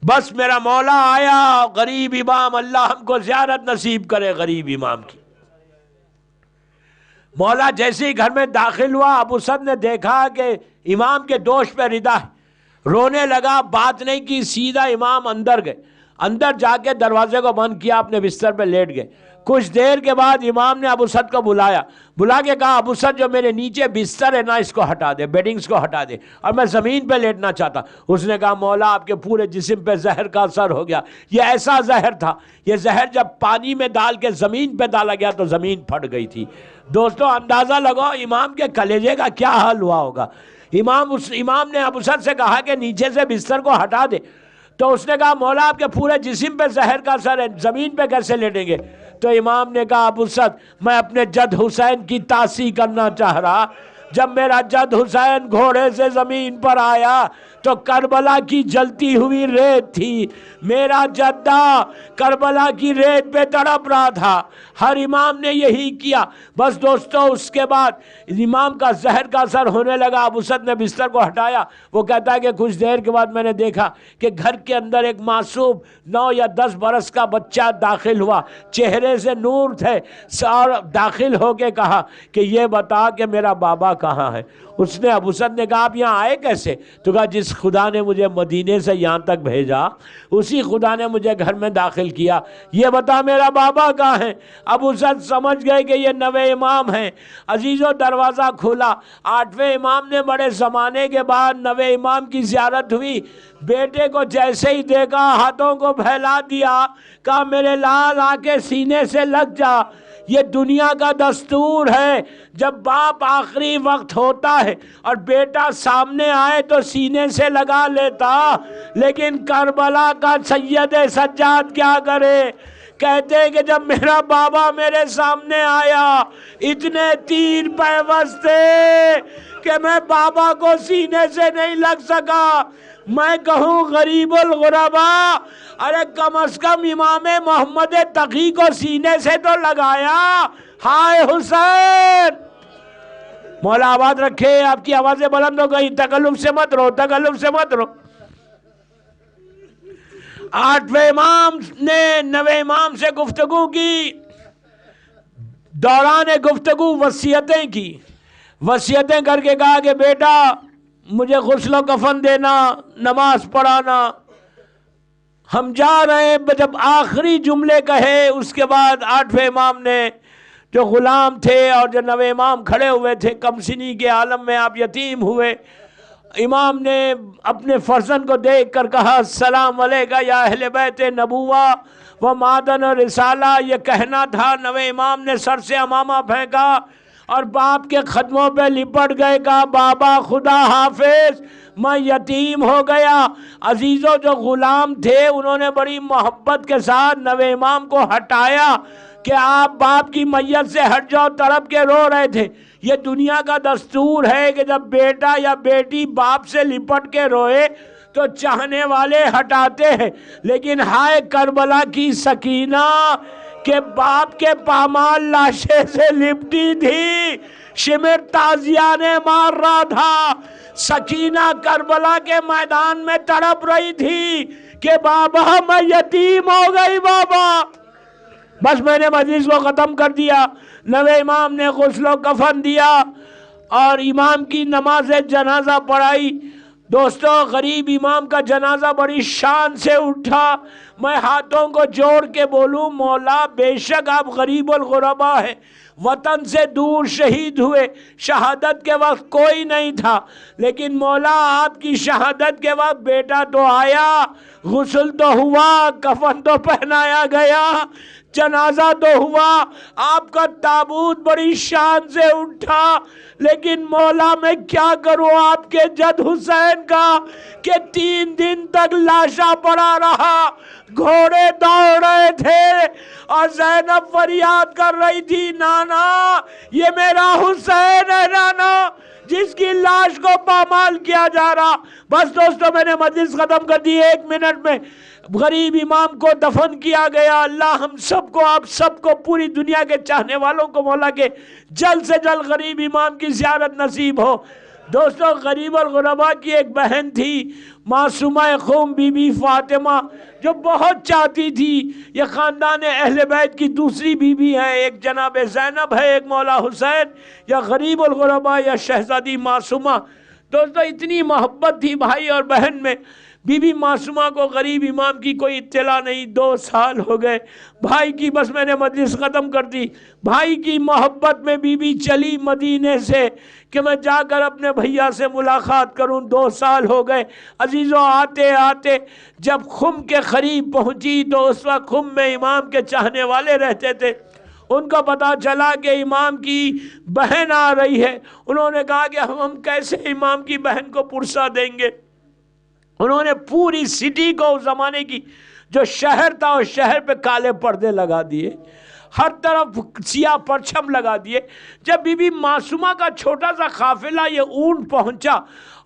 بس میرا مولا آیا، غریب امام، اللہ ہم کو زیارت نصیب کرے غریب امام کی۔ مولا جیسے ہی گھر میں داخل ہوا، ابو سعد نے دیکھا کہ امام کے دوش پہ ردا ہے، رونے لگا، بات نہیں کی، سیدھا امام اندر گئے، اندر جا کے دروازے کو بند کیا، اپنے بستر پہ لیٹ گئے۔ کچھ دیر کے بعد امام نے ابو سعد کو بلا کے کہا، ابو سعد جو میرے نیچے بستر ہے نا، اس کو ہٹا دے، بیڈنگز کو ہٹا دے، اور میں زمین پہ لیٹنا چاہتا۔ اس نے کہا مولا آپ کے پورے جسم پہ زہر کا اثر ہو گیا۔ یہ ایسا زہر تھا، یہ زہر جب پانی میں ڈال کے زمین پہ ڈالا گیا تو زمین پھٹ گئی تھی۔ دوستو اندازہ لگاؤ امام کے کلیجے کا کیا حال ہوا ہوگا۔ امام نے ابو سعد سے کہا کہ نیچے سے بستر کو ہٹا دے، تو اس نے کہا مولا آپ کے پورے جسم پہ زہر کا اثر ہے، زمین پہ کیسے لیٹیں گے؟ تو امام نے کہا ابو سعد میں اپنے جد حسین کی تعصیح کرنا چاہ رہا، جب میرا جد حسین گھوڑے سے زمین پر آیا تو کربلا کی جلتی ہوئی ریت تھی، میرا جدہ کربلا کی ریت پہ تڑپ رہا تھا۔ ہر امام نے یہی کیا۔ بس دوستو اس کے بعد امام کا زہر کا اثر ہونے لگا، ابو سعد نے بستر کو ہٹایا۔ وہ کہتا ہے کہ کچھ دیر کے بعد میں نے دیکھا کہ گھر کے اندر ایک معصوم 9 یا 10 برس کا بچہ داخل ہوا، چہرے سے نور تھے، اور داخل ہو کے کہا کہ یہ بتا کہ میرا بابا کہاں ہے؟ اس نے ابو سعد نے کہا آپ یہاں آئے کیسے؟ تو کہا جس خدا نے مجھے مدینے سے یہاں تک بھیجا اسی خدا نے مجھے گھر میں داخل کیا، یہ بتا میرا بابا کہاں ہے؟ ابو سعد سمجھ گئے کہ یہ نوے امام ہیں۔ عزیزو دروازہ کھولا، 8ویں امام نے بڑے زمانے کے بعد نوے امام کی زیارت ہوئی، بیٹے کو جیسے ہی دیکھا ہاتھوں کو پھیلا دیا، کہا میرے لال آ کے سینے سے لگ جا۔ یہ دنیا کا دستور ہے، جب باپ آخری وقت ہوتا ہے اور بیٹا سامنے آئے تو سینے سے لگا لیتا، لیکن کربلا کا سید سجاد کیا کرے؟ کہتے ہیں کہ جب میرا بابا میرے سامنے آیا اتنے تیر پیوست تھے کہ میں بابا کو سینے سے نہیں لگ سکا۔ میں کہوں غریب الغربا، ارے کم از کم امام محمد تقی کو سینے سے تو لگایا۔ ہائے حسین! مولا آباد رکھے، آپ کی آوازیں بلند ہو گئی، تکلف سے مت رو، تکلف سے مت رو۔ 8ویں امام نے 9ویں امام سے گفتگو کی، دوران گفتگو وصیتیں کی، وصیتیں کر کے کہا کہ بیٹا مجھے غسل و کفن دینا، نماز پڑھانا، ہم جا رہے ہیں۔ جب آخری جملے کہے اس کے بعد 8ویں امام نے، جو غلام تھے اور جو 9ویں امام کھڑے ہوئے تھے، کم سنی کے عالم میں آپ یتیم ہوئے، امام نے اپنے فرزند کو دیکھ کر کہا السلام علیکہ یا اہل بیت نبوہ و معدن رسالہ۔ یہ کہنا تھا، 9ویں امام نے سر سے امامہ پھینکا اور باپ کے قدموں پہ لپٹ گئے، کہا بابا خدا حافظ، میں یتیم ہو گیا۔ عزیزوں جو غلام تھے انہوں نے بڑی محبت کے ساتھ 9ویں امام کو ہٹایا کہ آپ باپ کی میت سے ہٹ جاؤ، تڑپ کے رو رہے تھے۔ یہ دنیا کا دستور ہے کہ جب بیٹا یا بیٹی باپ سے لپٹ کے روئے تو چاہنے والے ہٹاتے ہیں، لیکن ہائے کربلا کی سکینہ کہ باپ کے پامال لاشے سے لپٹی تھی، شمر تازیانے مار رہا تھا، سکینہ کربلا کے میدان میں تڑپ رہی تھی کہ بابا میں یتیم ہو گئی بابا۔ بس میں نے مجلس کو ختم کر دیا، 9ویں امام نے غسل و کفن دیا اور امام کی نماز جنازہ پڑھائی۔ دوستو غریب امام کا جنازہ بڑی شان سے اٹھا۔ میں ہاتھوں کو جوڑ کے بولوں مولا بے شک آپ غریب الغربا ہیں، وطن سے دور شہید ہوئے، شہادت کے وقت کوئی نہیں تھا، لیکن مولا آپ کی شہادت کے وقت بیٹا تو آیا، غسل تو ہوا، کفن تو پہنایا گیا، جنازہ تو ہوا، آپ کا تابوت بڑی شان سے اٹھا، لیکن مولا میں کیا کروں آپ کے جد حسین کا کہ 3 دن تک لاشا پڑا رہا، گھوڑے دوڑ رہے تھے اور زینب فریاد کر رہی تھی نانا یہ میرا حسین ہے نانا، جس کی لاش کو پامال کیا جا رہا۔ بس دوستو میں نے مجلس ختم کر دی 1 منٹ میں۔ غریب امام کو دفن کیا گیا۔ اللہ ہم سب کو، آپ سب کو، پوری دنیا کے چاہنے والوں کو مولا کے جلد سے جلد غریب امام کی زیارت نصیب ہو۔ دوستوں غریب الغربا کی ایک بہن تھی معصومہ خم بی بی فاطمہ، جو بہت چاہتی تھی، یہ خاندان اہل بیت کی دوسری بی بی ہے، ایک جناب زینب ہے، ایک مولا حسین، یا غریب الغربا یا شہزادی معصومہ۔ دوستوں اتنی محبت تھی بھائی اور بہن میں، بی بی معصومہ کو غریب امام کی کوئی اطلاع نہیں۔ 2 سال ہو گئے بھائی کی، بس میں نے مجلس ختم کر دی، بھائی کی محبت میں بی بی چلی مدینے سے کہ میں جا کر اپنے بھیا سے ملاقات کروں۔ 2 سال ہو گئے عزیزوں، آتے آتے جب خم کے قریب پہنچی تو اس وقت خم میں امام کے چاہنے والے رہتے تھے۔ ان کو پتا چلا کہ امام کی بہن آ رہی ہے۔ انہوں نے کہا کہ ہم کیسے امام کی بہن کو پرسہ دیں گے۔ انہوں نے پوری سٹی کو، اس زمانے کی جو شہر تھا، اس شہر پہ کالے پردے لگا دیے، ہر طرف سیاہ پرچم لگا دیے۔ جب بی بی معصومہ کا چھوٹا سا قافلہ یہ اونٹ پہنچا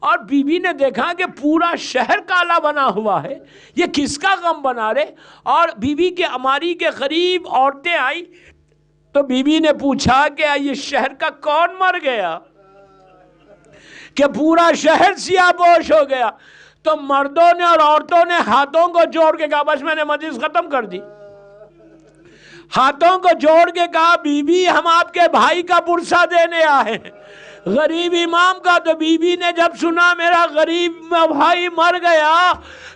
اور بی بی نے دیکھا کہ پورا شہر کالا بنا ہوا ہے، یہ کس کا غم بنا رہے، اور بی بی کے اماری کے قریب عورتیں آئیں تو بی بی نے پوچھا کہ یہ شہر کا کون مر گیا کہ پورا شہر سیاہ پوش ہو گیا؟ تو مردوں نے اور عورتوں نے ہاتھوں کو جوڑ کے کہا، بس میں نے مجلس ختم کر دی، ہاتھوں کو جوڑ کے کہا بی بی ہم آپ کے بھائی کا پرسہ دینے آئے ہیں، غریب امام کا۔ تو بی بی نے جب سنا میرا غریب بھائی مر گیا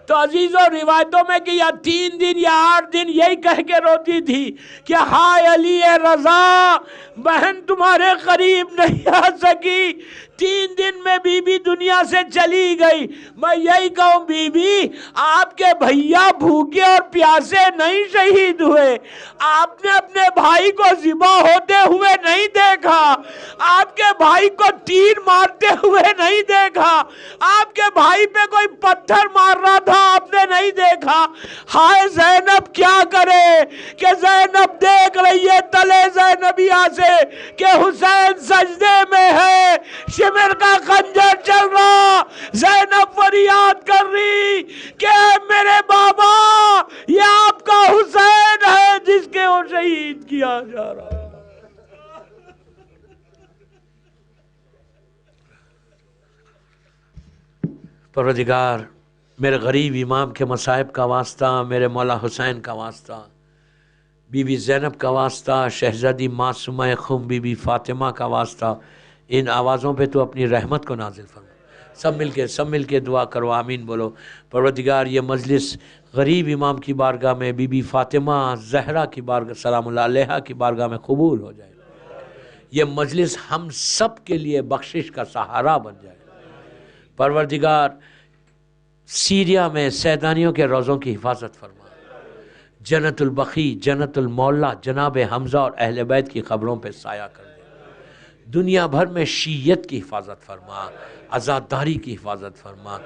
تو عزیزوں روایتوں میں کہ یا 3 دن یا 8 دن یہی کہہ کے روتی تھی کہ ہائے علی رضا، بہن تمہارے قریب نہیں آ سکی۔ 3 دن میں بی بی دنیا سے چلی گئی۔ میں یہی کہوں بی بی، آپ کے بھیا بھوکے اور پیاسے نہیں شہید ہوئے، آپ نے اپنے بھائی کو ذبح ہوتے ہوئے نہیں دیکھا، آپ کے بھائی کو تیر مارتے ہوئے نہیں دیکھا، آپ کے بھائی پہ کوئی پتھر مار رہا تھا آپ نے نہیں دیکھا۔ ہائے زینب کیا کرے کہ زینب دیکھ رہی ہے تلے زینبیہ سے کہ حسین سجدے میں ہے، شمر کا خنجر چل رہا، زینب فریاد کر رہی کہ میرے بابا یہ آپ کا حسین ہے جس کے وہ شہید کیا جا رہا۔ پروردگار میرے غریب امام کے مصائب کا واسطہ، میرے مولا حسین کا واسطہ، بی بی زینب کا واسطہ، شہزادی معصومہ خم بی بی فاطمہ کا واسطہ، ان آوازوں پہ تو اپنی رحمت کو نازل فرما۔ سب مل کے دعا کرو، آمین بولو۔ پروردگار یہ مجلس غریب امام کی بارگاہ میں، بی بی فاطمہ زہرا کی بارگاہ سلام اللہ علیہا کی بارگاہ میں قبول ہو جائے۔ یہ مجلس ہم سب کے لیے بخشش کا سہارا بن جائے۔ پروردگار سیریا میں سیدانیوں کے روزوں کی حفاظت فرما، جنت البقیع، جنت المولا، جناب حمزہ اور اہل بیت کی قبروں پہ سایہ کر دے۔ دنیا بھر میں شیعیت کی حفاظت فرما، عزاداری کی حفاظت فرما،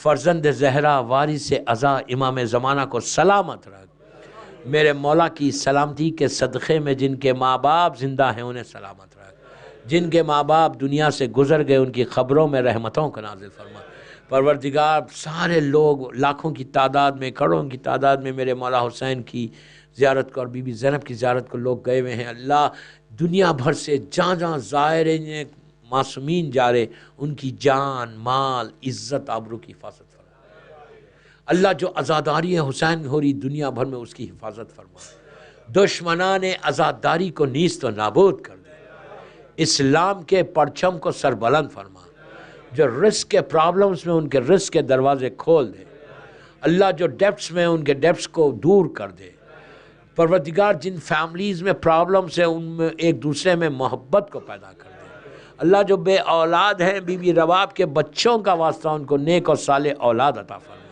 فرزند زہرا وارث عزا امام زمانہ کو سلامت رکھ۔ میرے مولا کی سلامتی کے صدقے میں جن کے ماں باپ زندہ ہیں انہیں سلامت رکھ، جن کے ماں باپ دنیا سے گزر گئے ان کی قبروں میں رحمتوں کو نازل فرما۔ پروردگار سارے لوگ لاکھوں کی تعداد میں، کروڑوں کی تعداد میں میرے مولا حسین کی زیارت کو اور بی بی زینب کی زیارت کو لوگ گئے ہوئے ہیں۔ اللہ دنیا بھر سے جہاں جہاں زائرین معصومین جا رہے ان کی جان، مال، عزت، آبرو کی حفاظت فرما۔ اللہ جو عزاداری حسین ہو رہی دنیا بھر میں اس کی حفاظت فرما۔ دشمنان عزاداری کو نیست و نابود کر دے، اسلام کے پرچم کو سربلند فرما۔ جو رزق کے پرابلمز میں ان کے رزق کے دروازے کھول دے۔ اللہ جو ڈیپٹس میں ان کے ڈیپٹس کو دور کر دے۔ پروردگار جن فیملیز میں پرابلمز ہیں ان میں ایک دوسرے میں محبت کو پیدا کر دے۔ اللہ جو بے اولاد ہیں، بی بی رباب کے بچوں کا واسطہ ان کو نیک اور صالح اولاد عطا فرما۔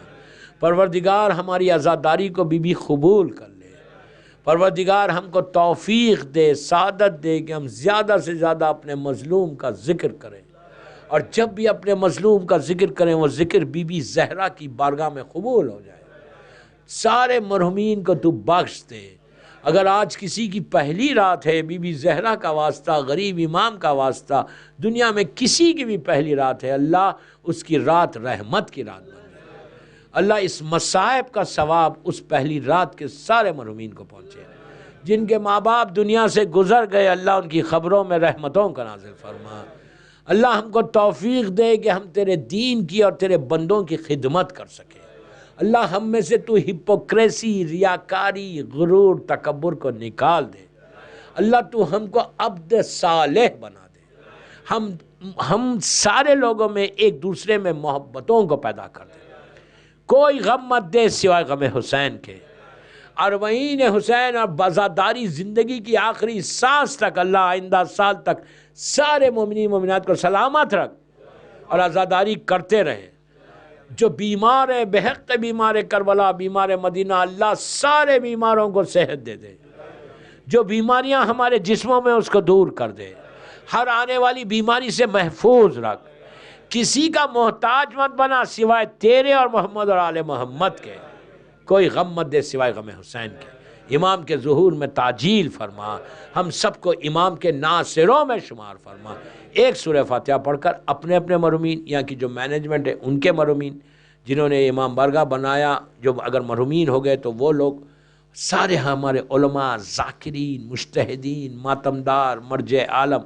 پروردگار ہماری عزاداری کو بی بی قبول کر لے۔ پروردگار ہم کو توفیق دے، سعادت دے کہ ہم زیادہ سے زیادہ اپنے مظلوم کا ذکر کریں، اور جب بھی اپنے مظلوم کا ذکر کریں وہ ذکر بی بی زہرا کی بارگاہ میں قبول ہو جائے۔ سارے مرحومین کو تو بخش دے۔ اگر آج کسی کی پہلی رات ہے، بی بی زہرا کا واسطہ، غریب امام کا واسطہ، دنیا میں کسی کی بھی پہلی رات ہے، اللہ اس کی رات رحمت کی رات بن جائے۔ اللہ اس مصائب کا ثواب اس پہلی رات کے سارے مرحومین کو پہنچے۔ جن کے ماں باپ دنیا سے گزر گئے اللہ ان کی خبروں میں رحمتوں کا نازل فرما۔ اللہ ہم کو توفیق دے کہ ہم تیرے دین کی اور تیرے بندوں کی خدمت کر سکیں۔ اللہ ہم میں سے تو ہپوکریسی، ریاکاری، غرور، تکبر کو نکال دے۔ اللہ تو ہم کو عبد صالح بنا دے۔ ہم سارے لوگوں میں ایک دوسرے میں محبتوں کو پیدا کر دے۔ کوئی غم مت دے سوائے غم حسین کے۔ اربعین حسین اور بازاداری زندگی کی آخری سانس تک اللہ آئندہ سال تک سارے مومنین مومنات کو سلامت رکھ اور عزاداری کرتے رہے۔ جو بیمار ہیں، بحق بیمار کربلا، بیمار مدینہ، اللہ سارے بیماروں کو صحت دے دے۔ جو بیماریاں ہمارے جسموں میں اس کو دور کر دے۔ ہر آنے والی بیماری سے محفوظ رکھ۔ کسی کا محتاج مت بنا سوائے تیرے اور محمد اور آل محمد کے۔ کوئی غم مت دے سوائے غم حسین کے۔ امام کے ظہور میں تعجیل فرما۔ ہم سب کو امام کے ناصروں میں شمار فرما۔ ایک سورہ فاتحہ پڑھ کر اپنے اپنے مرحومین، یہاں کی جو مینجمنٹ ہے ان کے مرحومین، جنہوں نے امام بارگاہ بنایا، جو اگر مرحومین ہو گئے تو وہ لوگ، سارے ہمارے علماء، ذاکرین، مجتہدین، ماتمدار، مرجع عالم،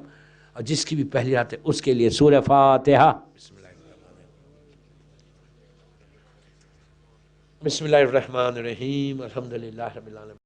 اور جس کی بھی پہلی رات ہے اس کے لیے سورہ فاتحہ۔ بسم اللہ الرحمن الرحیم، الحمدللہ رب العالمین۔